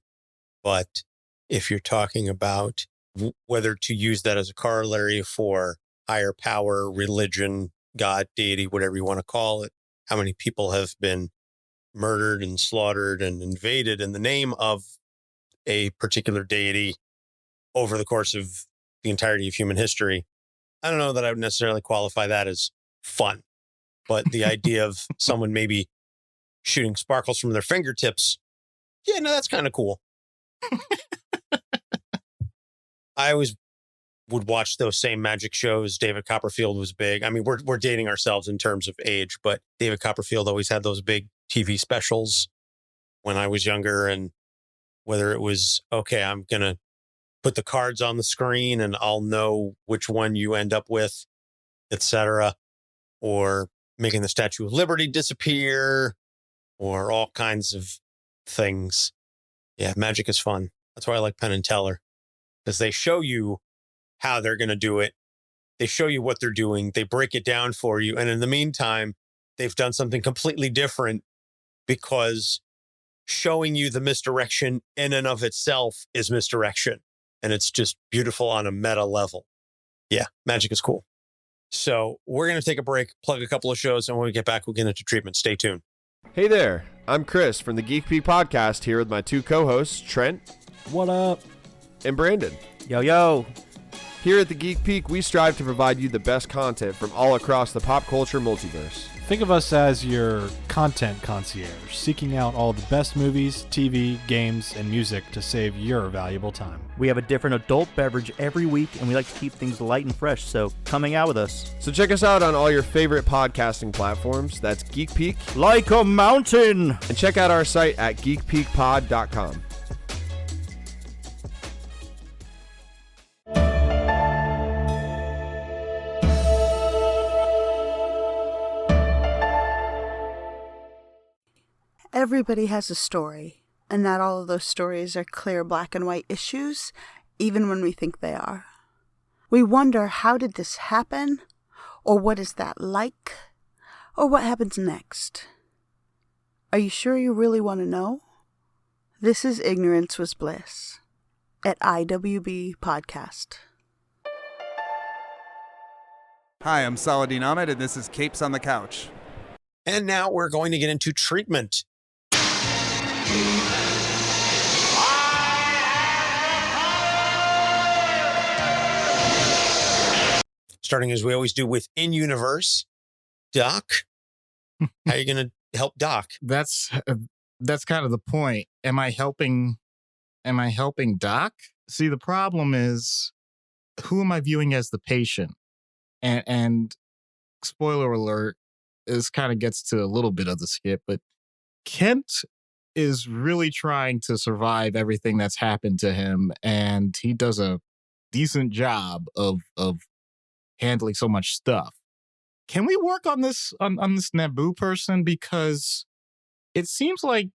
but if you're talking about whether to use that as a corollary for higher power, religion, God, deity, whatever you want to call it, how many people have been murdered and slaughtered and invaded in the name of a particular deity over the course of the entirety of human history. I don't know that I would necessarily qualify that as fun, but the idea of someone maybe shooting sparkles from their fingertips, yeah, no, that's kind of cool. I always would watch those same magic shows. David Copperfield was big. We're dating ourselves in terms of age, but David Copperfield always had those big TV specials when I was younger, and whether it was, okay, I'm going to put the cards on the screen and I'll know which one you end up with, etc., or making the Statue of Liberty disappear, or all kinds of things. Yeah, magic is fun. That's why I like Penn and Teller, because they show you how they're going to do it. They show you what they're doing. They break it down for you. And in the meantime, they've done something completely different, because showing you the misdirection in and of itself is misdirection. And it's just beautiful on a meta level. Yeah, magic is cool. So we're going to take a break, plug a couple of shows, and when we get back, we'll get into treatment. Stay tuned. Hey there, I'm Chris from the Geek Peak podcast, here with my two co-hosts, Trent. What up? And Brandon. Yo, yo. Here at the Geek Peak, we strive to provide you the best content from all across the pop culture multiverse. Think of us as your content concierge, seeking out all the best movies, TV, games, and music to save your valuable time. We have a different adult beverage every week, and we like to keep things light and fresh, so come hang out with us. So check us out on all your favorite podcasting platforms. That's Geek Peak. Like a mountain! And check out our site at geekpeakpod.com. Everybody has a story, and not all of those stories are clear black and white issues, even when we think they are. We wonder, how did this happen? Or what is that like? Or what happens next? Are you sure you really want to know? This is Ignorance Was Bliss at IWB Podcast. Hi, I'm Saladin Ahmed, and this is Capes on the Couch. And now we're going to get into treatment. Starting as we always do with In-Universe. Doc, how are you going to help Doc? That's kind of the point. Am I helping Doc? See, the problem is, who am I viewing as the patient? And spoiler alert, this kind of gets to a little bit of the skip, but Kent is really trying to survive everything that's happened to him, and he does a decent job of handling so much stuff. Can we work on this on this Nabu person? Because it seems like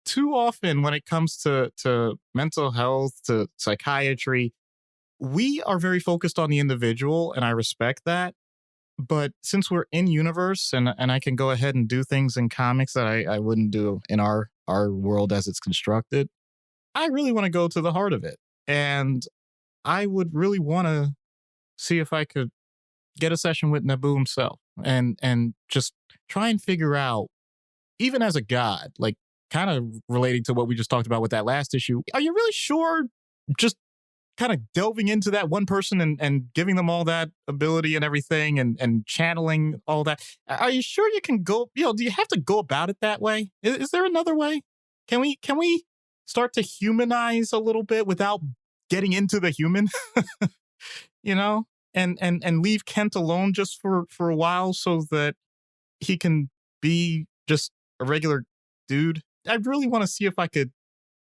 too often when it comes to mental health, to psychiatry, we are very focused on the individual, and I respect that. But since we're in universe, and I can go ahead and do things in comics that I wouldn't do in our world as it's constructed, I really want to go to the heart of it. And I would really want to see if I could get a session with Nabu himself and just try and figure out, even as a god, like kind of relating to what we just talked about with that last issue, are you really sure just kind of delving into that one person and giving them all that ability and everything and channeling all that? Are you sure you can go, do you have to go about it that way? Is there another way? Can we start to humanize a little bit without getting into the human, and leave Kent alone just for a while so that he can be just a regular dude? I really want to see if I could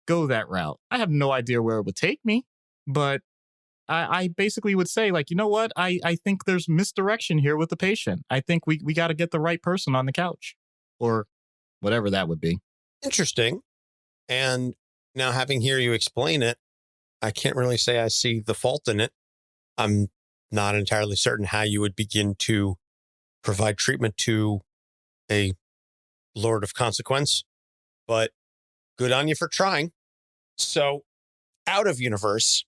go that route. I have no idea where it would take me. But I basically would say, like, you know what? I think there's misdirection here with the patient. I think we got to get the right person on the couch, or whatever that would be. Interesting. And now, having hear you explain it, I can't really say I see the fault in it. I'm not entirely certain how you would begin to provide treatment to a Lord of Consequence, but good on you for trying. So, out of universe,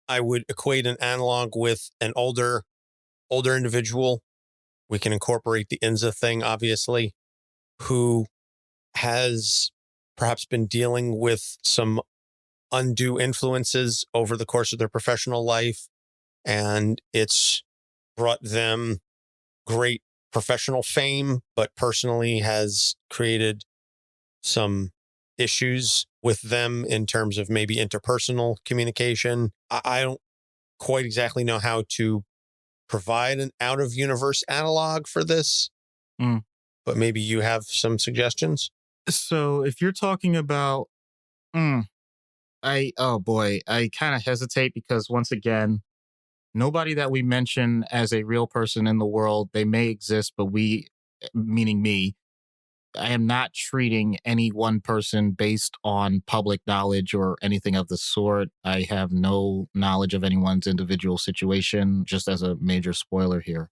I would equate an analog with an older individual. We can incorporate the Inza thing, obviously, who has perhaps been dealing with some undue influences over the course of their professional life, and it's brought them great professional fame, but personally has created some issues with them in terms of maybe interpersonal communication. I don't quite exactly know how to provide an out-of-universe analog for this, but maybe you have some suggestions. So if you're talking about, I kind of hesitate because once again, nobody that we mention as a real person in the world, they may exist, but we, meaning me, I am not treating any one person based on public knowledge or anything of the sort. I have no knowledge of anyone's individual situation, just as a major spoiler here.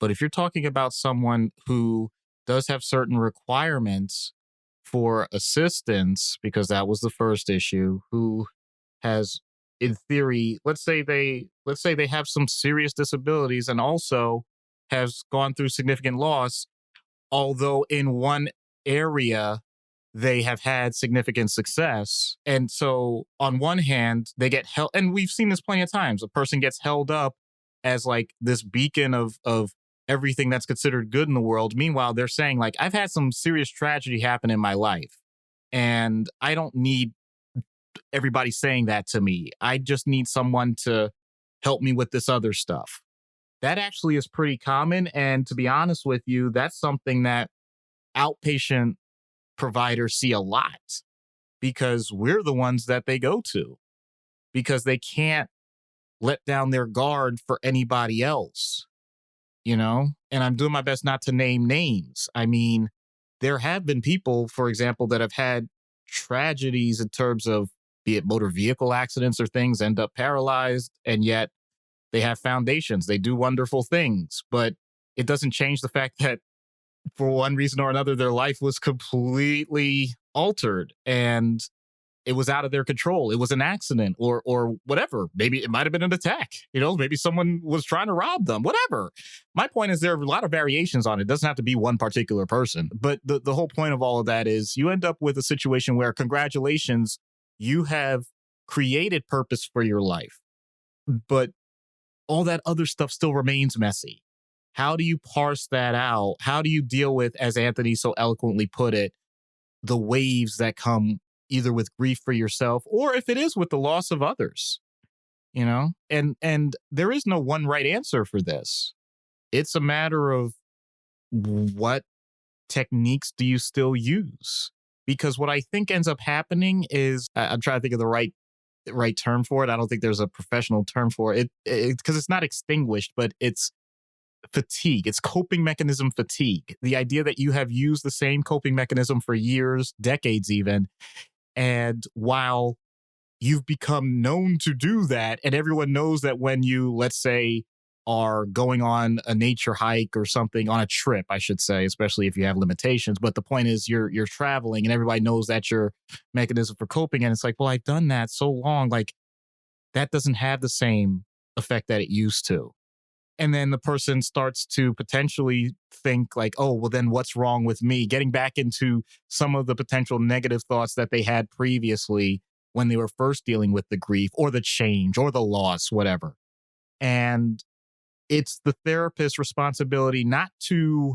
But if you're talking about someone who does have certain requirements for assistance, because that was the first issue, who has, in theory, let's say they have some serious disabilities and also has gone through significant loss, although in one area they have had significant success. And so on one hand, they get held, and we've seen this plenty of times. A person gets held up as like this beacon of everything that's considered good in the world. Meanwhile, they're saying like, I've had some serious tragedy happen in my life, and I don't need everybody saying that to me. I just need someone to help me with this other stuff. That actually is pretty common. And to be honest with you, that's something that outpatient providers see a lot because we're the ones that they go to because they can't let down their guard for anybody else, you know? And I'm doing my best not to name names. I mean, there have been people, for example, that have had tragedies in terms of be it motor vehicle accidents or things, end up paralyzed, and yet they have foundations. They do wonderful things, but it doesn't change the fact that for one reason or another, their life was completely altered and it was out of their control. It was an accident or whatever. Maybe it might have been an attack. You know, maybe someone was trying to rob them, whatever. My point is there are a lot of variations on it. It doesn't have to be one particular person. But the whole point of all of that is you end up with a situation where, congratulations, you have created purpose for your life. But all that other stuff still remains messy. How do you parse that out? How do you deal with, as Anthony so eloquently put it, the waves that come either with grief for yourself or if it is with the loss of others, you know? And there is no one right answer for this. It's a matter of what techniques do you still use? Because what I think ends up happening is, I'm trying to think of the right term for it. I don't think there's a professional term for it because it's not extinguished, but it's fatigue. It's coping mechanism fatigue. The idea that you have used the same coping mechanism for years, decades even, and while you've become known to do that, and everyone knows that when you, let's say, are going on a nature hike or something, on a trip, I should say, especially if you have limitations. But the point is you're traveling and everybody knows that's your mechanism for coping. And it's like, well, I've done that so long. Like that doesn't have the same effect that it used to. And then the person starts to potentially think like, oh, well, then what's wrong with me? Getting back into some of the potential negative thoughts that they had previously when they were first dealing with the grief or the change or the loss, whatever. And it's the therapist's responsibility not to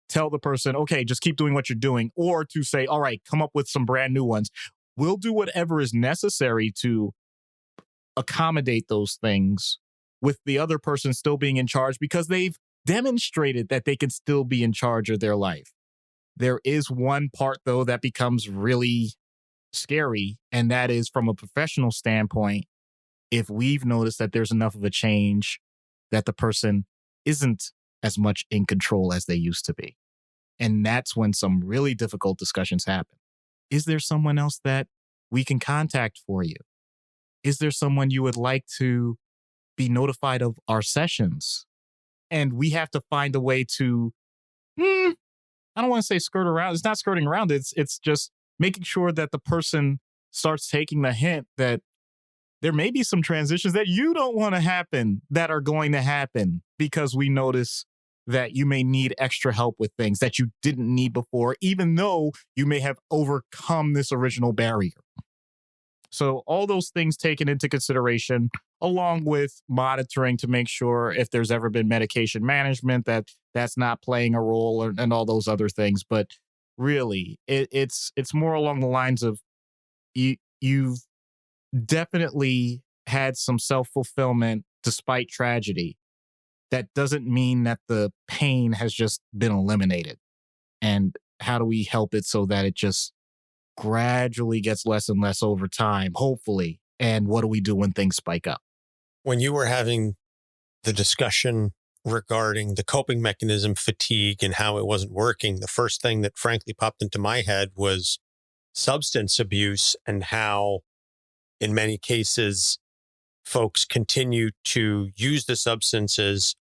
tell the person, okay, just keep doing what you're doing, or to say, all right, come up with some brand new ones. We'll do whatever is necessary to accommodate those things with the other person still being in charge because they've demonstrated that they can still be in charge of their life. There is one part, though, that becomes really scary, and that is from a professional standpoint, if we've noticed that there's enough of a change that the person isn't as much in control as they used to be. And that's when some really difficult discussions happen. Is there someone else that we can contact for you? Is there someone you would like to be notified of our sessions? And we have to find a way to, I don't want to say skirt around. It's not skirting around. It's just making sure that the person starts taking the hint that there may be some transitions that you don't want to happen that are going to happen because we notice that you may need extra help with things that you didn't need before, even though you may have overcome this original barrier. So all those things taken into consideration, along with monitoring to make sure if there's ever been medication management, that's not playing a role and all those other things. But really, it's more along the lines of you've definitely had some self-fulfillment despite tragedy. That doesn't mean that the pain has just been eliminated. And how do we help it so that it just gradually gets less and less over time, hopefully? And what do we do when things spike up? When you were having the discussion regarding the coping mechanism fatigue and how it wasn't working, the first thing that frankly popped into my head was substance abuse and how, in many cases, folks continue to use the substances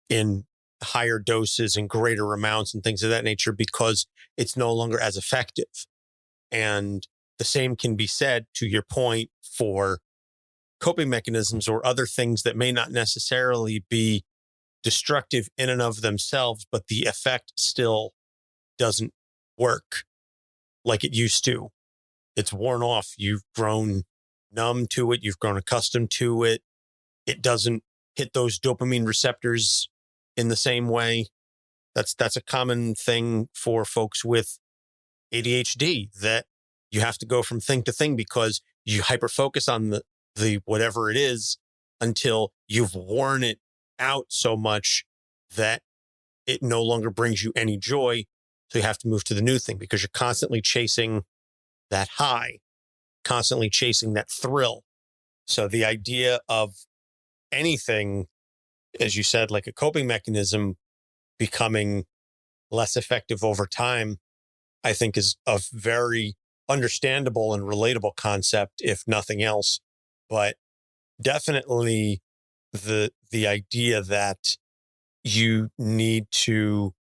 in higher doses and greater amounts and things of that nature because it's no longer as effective. And the same can be said, to your point, for coping mechanisms or other things that may not necessarily be destructive in and of themselves, but the effect still doesn't work like it used to. It's worn off. You've grown numb to it. You've grown accustomed to it. It doesn't hit those dopamine receptors in the same way. That's a common thing for folks with ADHD, that you have to go from thing to thing because you hyper-focus on the whatever it is until you've worn it out so much that it no longer brings you any joy. So you have to move to the new thing because you're constantly chasing that high, constantly chasing that thrill. So the idea of anything, as you said, like a coping mechanism becoming less effective over time, I think is a very understandable and relatable concept, if nothing else. But definitely the idea that you need to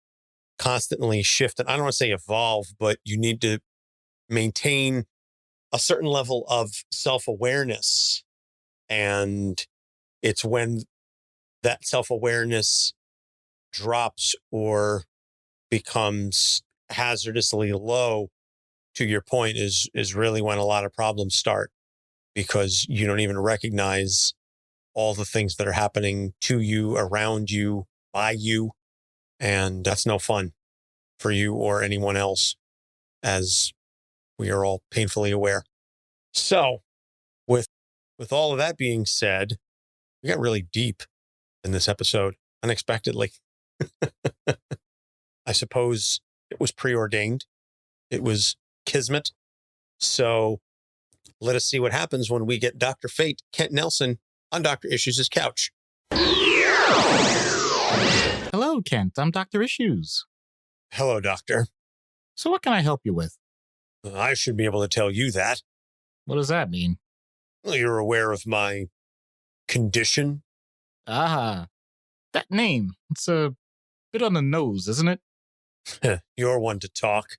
constantly shift, and I don't want to say evolve, but you need to maintain a certain level of self-awareness. And it's when that self-awareness drops or becomes hazardously low, to your point, is really when a lot of problems start, because you don't even recognize all the things that are happening to you, around you, by you. And that's no fun for you or anyone else, as we are all painfully aware. So with all of that being said, we got really deep in this episode unexpectedly. I suppose it was preordained. It was kismet. So let us see what happens when we get Dr. Fate, Kent Nelson, on Dr. Issues' couch. Hello, Kent. I'm Dr. Issues. Hello, Doctor. So what can I help you with? I should be able to tell you that. What does that mean? Well, you're aware of my condition. Ah, that name. It's a bit on the nose, isn't it? You're one to talk.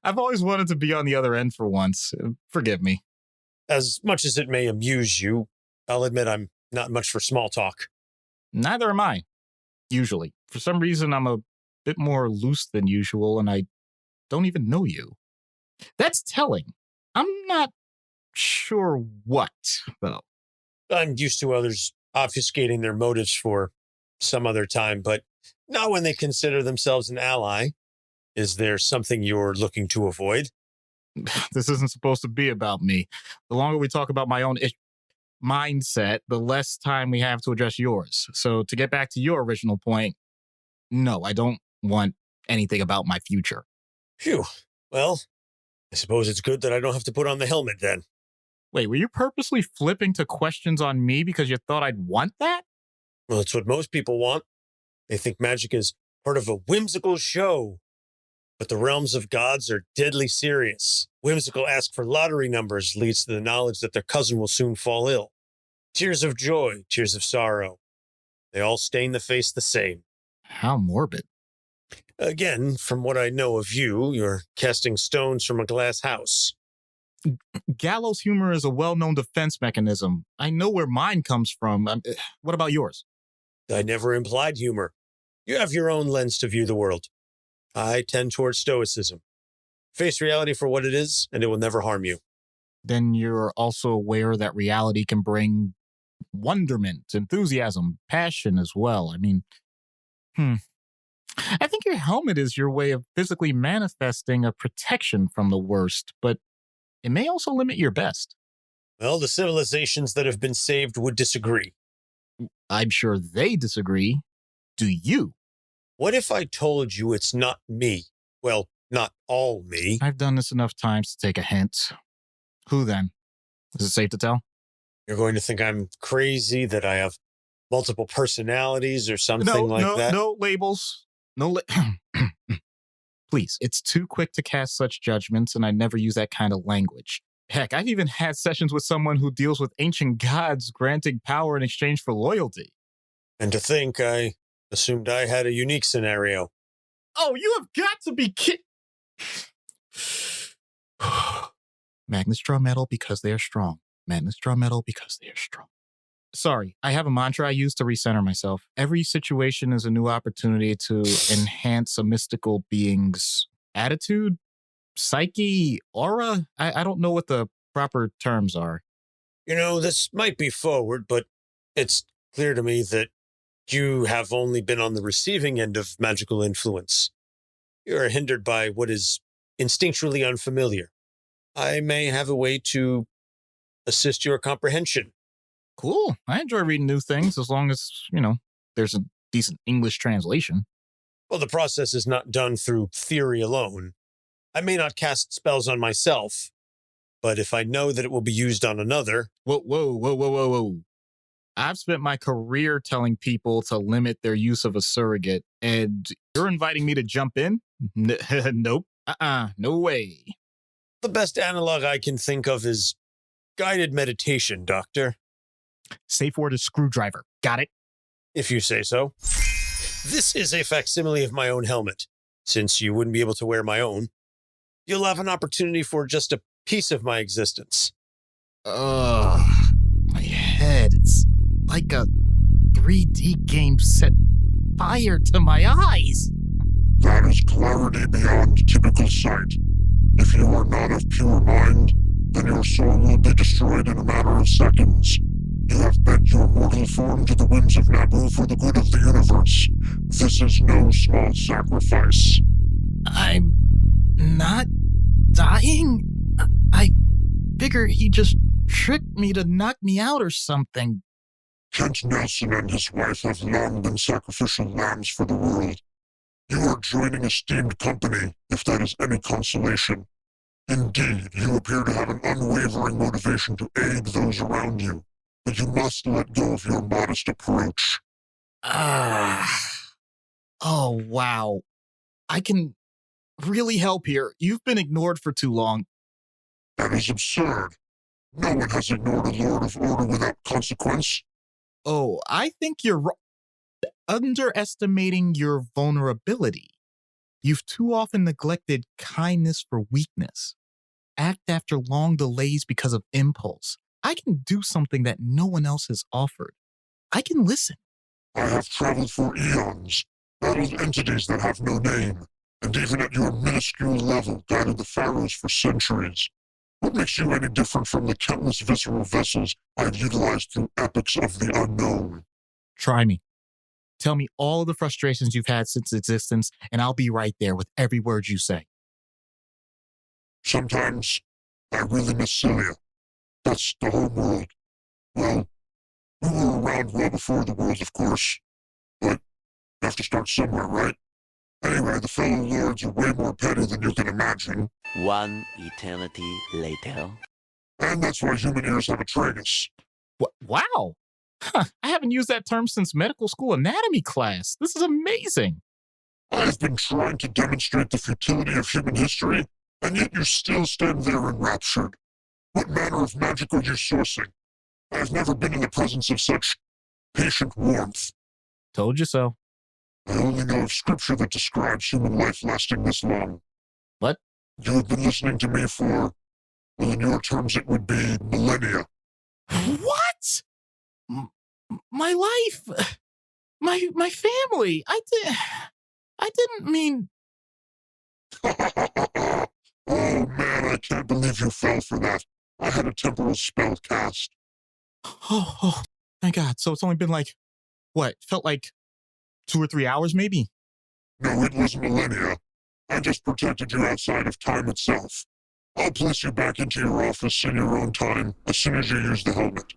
I've always wanted to be on the other end for once. Forgive me. As much as it may amuse you, I'll admit I'm not much for small talk. Neither am I, usually. For some reason, I'm a bit more loose than usual, and I don't even know you. That's telling. I'm not sure what, though. I'm used to others obfuscating their motives for some other time, but not when they consider themselves an ally. Is there something you're looking to avoid? This isn't supposed to be about me. The longer we talk about my own mindset, the less time we have to address yours. So to get back to your original point, no, I don't want anything about my future. Phew. Well, I suppose it's good that I don't have to put on the helmet then. Wait, were you purposely flipping to questions on me because you thought I'd want that? Well, it's what most people want. They think magic is part of a whimsical show. But the realms of gods are deadly serious. Whimsical ask for lottery numbers leads to the knowledge that their cousin will soon fall ill. Tears of joy, tears of sorrow. They all stain the face the same. How morbid. Again, from what I know of you, you're casting stones from a glass house. Gallows humor is a well-known defense mechanism. I know where mine comes from. What about yours? I never implied humor. You have your own lens to view the world. I tend towards stoicism. Face reality for what it is, and it will never harm you. Then you're also aware that reality can bring wonderment, enthusiasm, passion as well. I mean, I think your helmet is your way of physically manifesting a protection from the worst, but it may also limit your best. Well, the civilizations that have been saved would disagree. I'm sure they disagree. Do you? What if I told you it's not me? Well, not all me. I've done this enough times to take a hint. Who then? Is it safe to tell? You're going to think I'm crazy, that I have multiple personalities or something like that? No labels. Please, it's too quick to cast such judgments, and I never use that kind of language. Heck, I've even had sessions with someone who deals with ancient gods granting power in exchange for loyalty. And to think I assumed I had a unique scenario. Oh, you have got to be kidding. Magnets draw metal because they are strong. Magnets draw metal because they are strong. Sorry, I have a mantra I use to recenter myself. Every situation is a new opportunity to enhance a mystical being's attitude, psyche, aura. I don't know what the proper terms are. You know, this might be forward, but it's clear to me that you have only been on the receiving end of magical influence. You are hindered by what is instinctually unfamiliar. I may have a way to assist your comprehension. Cool. I enjoy reading new things as long as, there's a decent English translation. Well, the process is not done through theory alone. I may not cast spells on myself, but if I know that it will be used on another... Whoa. I've spent my career telling people to limit their use of a surrogate, and you're inviting me to jump in? Nope. No way. The best analog I can think of is guided meditation, Doctor. Safe word is screwdriver. Got it? If you say so. This is a facsimile of my own helmet. Since you wouldn't be able to wear my own, you'll have an opportunity for just a piece of my existence. Ugh. My head, it's like a 3D game set fire to my eyes. That is clarity beyond typical sight. If you are not of pure mind, then your soul will be destroyed in a matter of seconds. You have bent your mortal form to the whims of Nabu for the good of the universe. This is no small sacrifice. I'm not dying? I figure he just tricked me to knock me out or something. Kent Nelson and his wife have long been sacrificial lambs for the world. You are joining esteemed company, if that is any consolation. Indeed, you appear to have an unwavering motivation to aid those around you, but you must let go of your modest approach. Oh, wow. I can really help here. You've been ignored for too long. That is absurd. No one has ignored a Lord of Order without consequence. Oh, I think you're underestimating your vulnerability. You've too often neglected kindness for weakness. Act after long delays because of impulse. I can do something that no one else has offered. I can listen. I have traveled for eons, battled entities that have no name, and even at your minuscule level guided the pharaohs for centuries. What makes you any different from the countless visceral vessels I've utilized through epochs of the unknown? Try me. Tell me all of the frustrations you've had since existence, and I'll be right there with every word you say. Sometimes I really miss Celia. That's the whole world. Well, we were around well before the world, of course. But you have to start somewhere, right? Anyway, the fellow lords are way more petty than you can imagine. One eternity later. And that's why human ears have a tragus. Wow. Huh, I haven't used that term since medical school anatomy class. This is amazing. I've been trying to demonstrate the futility of human history, and yet you still stand there enraptured. What manner of magic are you sourcing? I've never been in the presence of such patient warmth. Told you so. I only know of scripture that describes human life lasting this long. What? You have been listening to me for, well, in your terms it would be millennia. What? My life, my family. I didn't mean. Oh man, I can't believe you fell for that. I had a temporal spell cast. Oh, thank God. So it's only been like, what? Felt like 2 or 3 hours, maybe? No, it was millennia. I just protected you outside of time itself. I'll place you back into your office in your own time as soon as you use the helmet.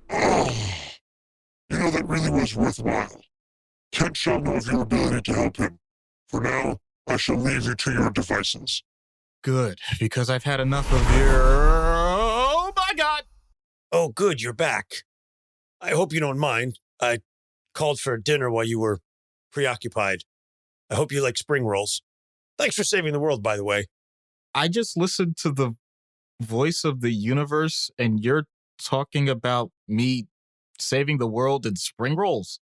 Oh, you know, that really was worthwhile. Kent shall know of your ability to help him. For now, I shall leave you to your devices. Good, because I've had enough of your... Oh my God! Oh, good, you're back. I hope you don't mind. I called for dinner while you were preoccupied. I hope you like spring rolls. Thanks for saving the world, by the way. I just listened to the voice of the universe, and you're talking about me saving the world in spring rolls.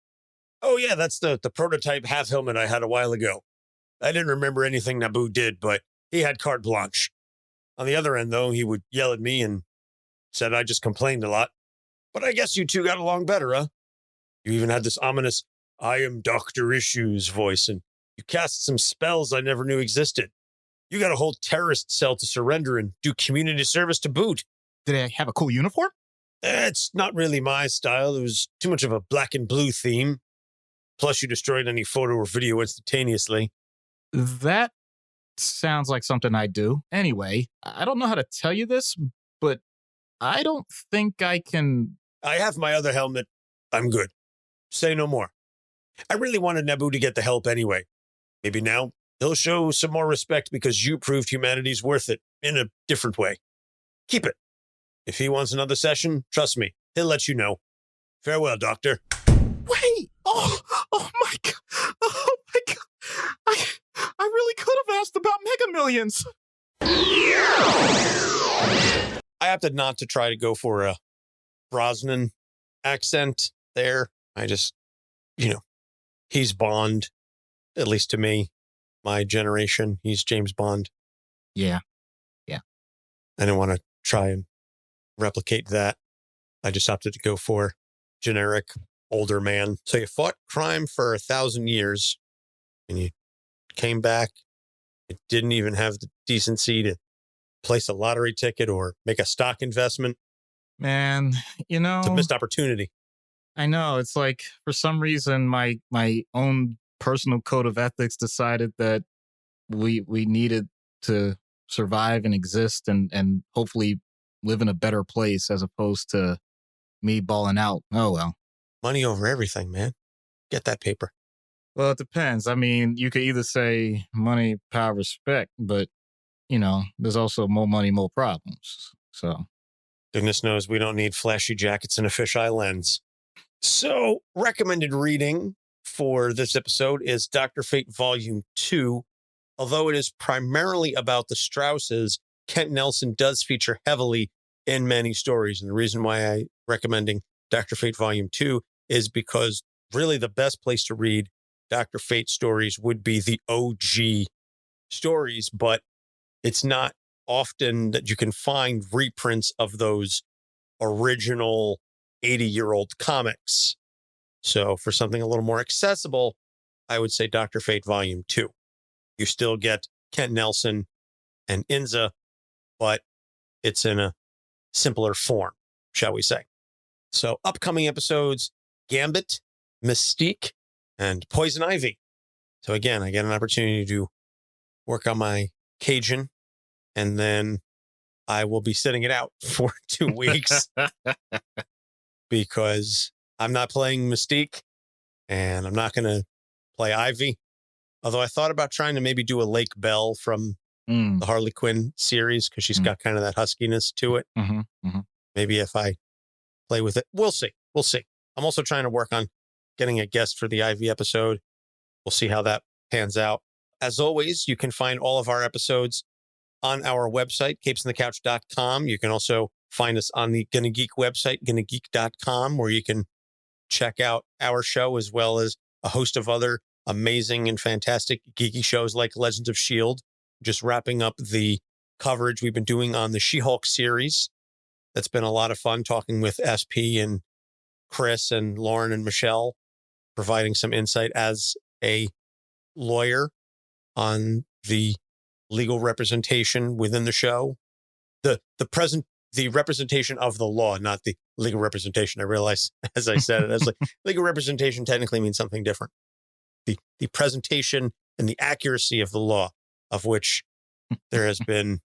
Oh, yeah, that's the prototype half helmet I had a while ago. I didn't remember anything Nabu did, but he had carte blanche. On the other end, though, he would yell at me and said I just complained a lot. But I guess you two got along better, huh? You even had this ominous, I am Dr. Issues voice, and you cast some spells I never knew existed. You got a whole terrorist cell to surrender and do community service to boot. Did I have a cool uniform? It's not really my style. It was too much of a black and blue theme. Plus, you destroyed any photo or video instantaneously. That sounds like something I do. Anyway, I don't know how to tell you this, but I don't think I can... I have my other helmet. I'm good. Say no more. I really wanted Nabu to get the help anyway. Maybe now he'll show some more respect because you proved humanity's worth it in a different way. Keep it. If he wants another session, trust me, he'll let you know. Farewell, Doctor. Wait! Oh my God! Oh my God! I really could have asked about Mega Millions. I opted not to try to go for a Brosnan accent there. I just, he's Bond, at least to me, my generation. He's James Bond. Yeah. I didn't want to try and replicate that. I just opted to go for generic older man. So you fought crime for 1,000 years and you came back. It didn't even have the decency to place a lottery ticket or make a stock investment. Man, It's a missed opportunity. I know. It's like, for some reason, my own personal code of ethics decided that we needed to survive and exist and hopefully live in a better place as opposed to me balling out. Oh, well. Money over everything, man. Get that paper. Well, it depends. I mean, you could either say money, power, respect, but, there's also more money, more problems. So. Goodness knows we don't need flashy jackets and a fisheye lens. So, recommended reading for this episode is Dr. Fate Volume 2. Although it is primarily about the Strausses, Kent Nelson does feature heavily in many stories. And the reason why I'm recommending Dr. Fate Volume 2 is because really the best place to read Dr. Fate stories would be the OG stories, but it's not often that you can find reprints of those original 80-year-old comics. So for something a little more accessible, I would say Dr. Fate Volume 2. You still get Kent Nelson and Inza, but it's in a simpler form, shall we say. So upcoming episodes, Gambit, Mystique, and Poison Ivy. So again, I get an opportunity to work on my Cajun, and then I will be sitting it out for 2 weeks because I'm not playing Mystique and I'm not going to play Ivy. Although I thought about trying to maybe do a Lake Bell from the Harley Quinn series because she's got kind of that huskiness to it. Maybe if I play with it, we'll see. I'm also trying to work on getting a guest for the Ivy episode. We'll see how that pans out. As always, you can find all of our episodes on our website, capesonthecouch.com. You can also find us on the Gonna Geek website, gonnageek.com, where you can check out our show as well as a host of other amazing and fantastic geeky shows like Legends of S.H.I.E.L.D. Just wrapping up the coverage we've been doing on the She-Hulk series. That's been a lot of fun talking with SP and Chris and Lauren and Michelle, providing some insight as a lawyer on the legal representation within the show. The representation of the law, not the legal representation. I realize as I said it, as like legal representation technically means something different. The presentation and the accuracy of the law, of which there has been,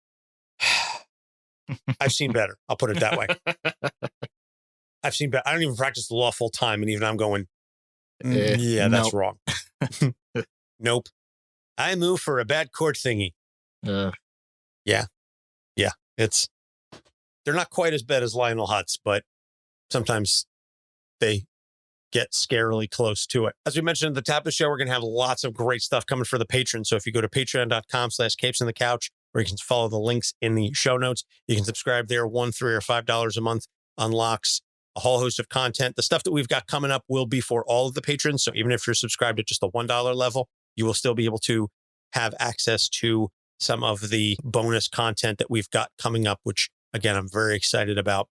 I've seen better. I'll put it that way. I've seen better. I don't even practice the law full time. And even I'm going, Yeah, that's nope. wrong. Nope. I move for a bad court thingy. Yeah. They're not quite as bad as Lionel Hutz, but sometimes they get scarily close to it. As we mentioned at the top of the show, we're going to have lots of great stuff coming for the patrons. So if you go to patreon.com/capesonthecouch, or you can follow the links in the show notes, you can subscribe there. $1, $3, or $5 a month unlocks a whole host of content. The stuff that we've got coming up will be for all of the patrons. So even if you're subscribed at just the $1 level, you will still be able to have access to some of the bonus content that we've got coming up, which again, I'm very excited about.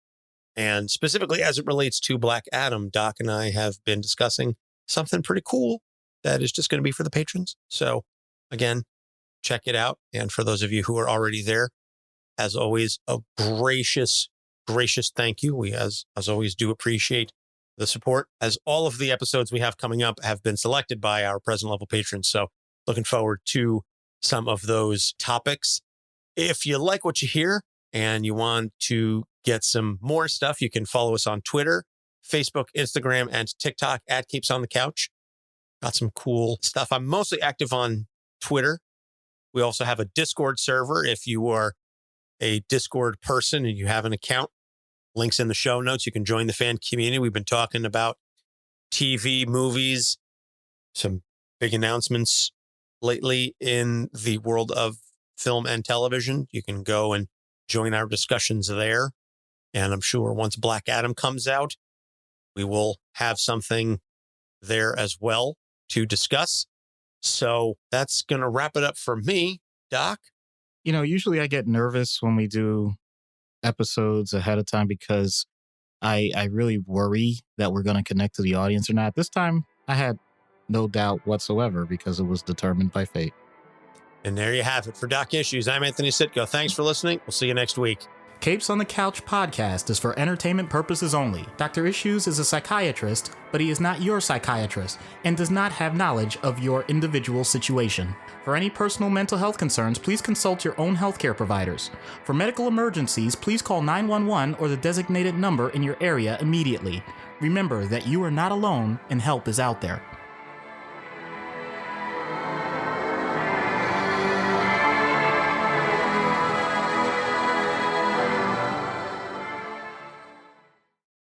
And specifically as it relates to Black Adam, Doc and I have been discussing something pretty cool that is just going to be for the patrons. So again, check it out. And for those of you who are already there, as always, a gracious thank you. We, as always, do appreciate the support, as all of the episodes we have coming up have been selected by our present level patrons. So looking forward to some of those topics. If you like what you hear and you want to get some more stuff, you can follow us on Twitter, Facebook, Instagram, and TikTok at Capes on the Couch. Got some cool stuff. I'm mostly active on Twitter. We also have a Discord server. If you are a Discord person and you have an account, links in the show notes. You can join the fan community. We've been talking about TV, movies, some big announcements lately in the world of film and television. You can go and join our discussions there. And I'm sure once Black Adam comes out, we will have something there as well to discuss. So that's going to wrap it up for me, Doc. You know, usually I get nervous when we do episodes ahead of time because I really worry that we're going to connect to the audience or not. This time I had no doubt whatsoever because it was determined by fate. And there you have it. For Doc Issues, I'm Anthony Sitko. Thanks for listening. We'll see you next week. Capes on the Couch podcast is for entertainment purposes only. Dr. Issues is a psychiatrist, but he is not your psychiatrist and does not have knowledge of your individual situation. For any personal mental health concerns, please consult your own healthcare providers. For medical emergencies, please call 911 or the designated number in your area immediately. Remember that you are not alone and help is out there.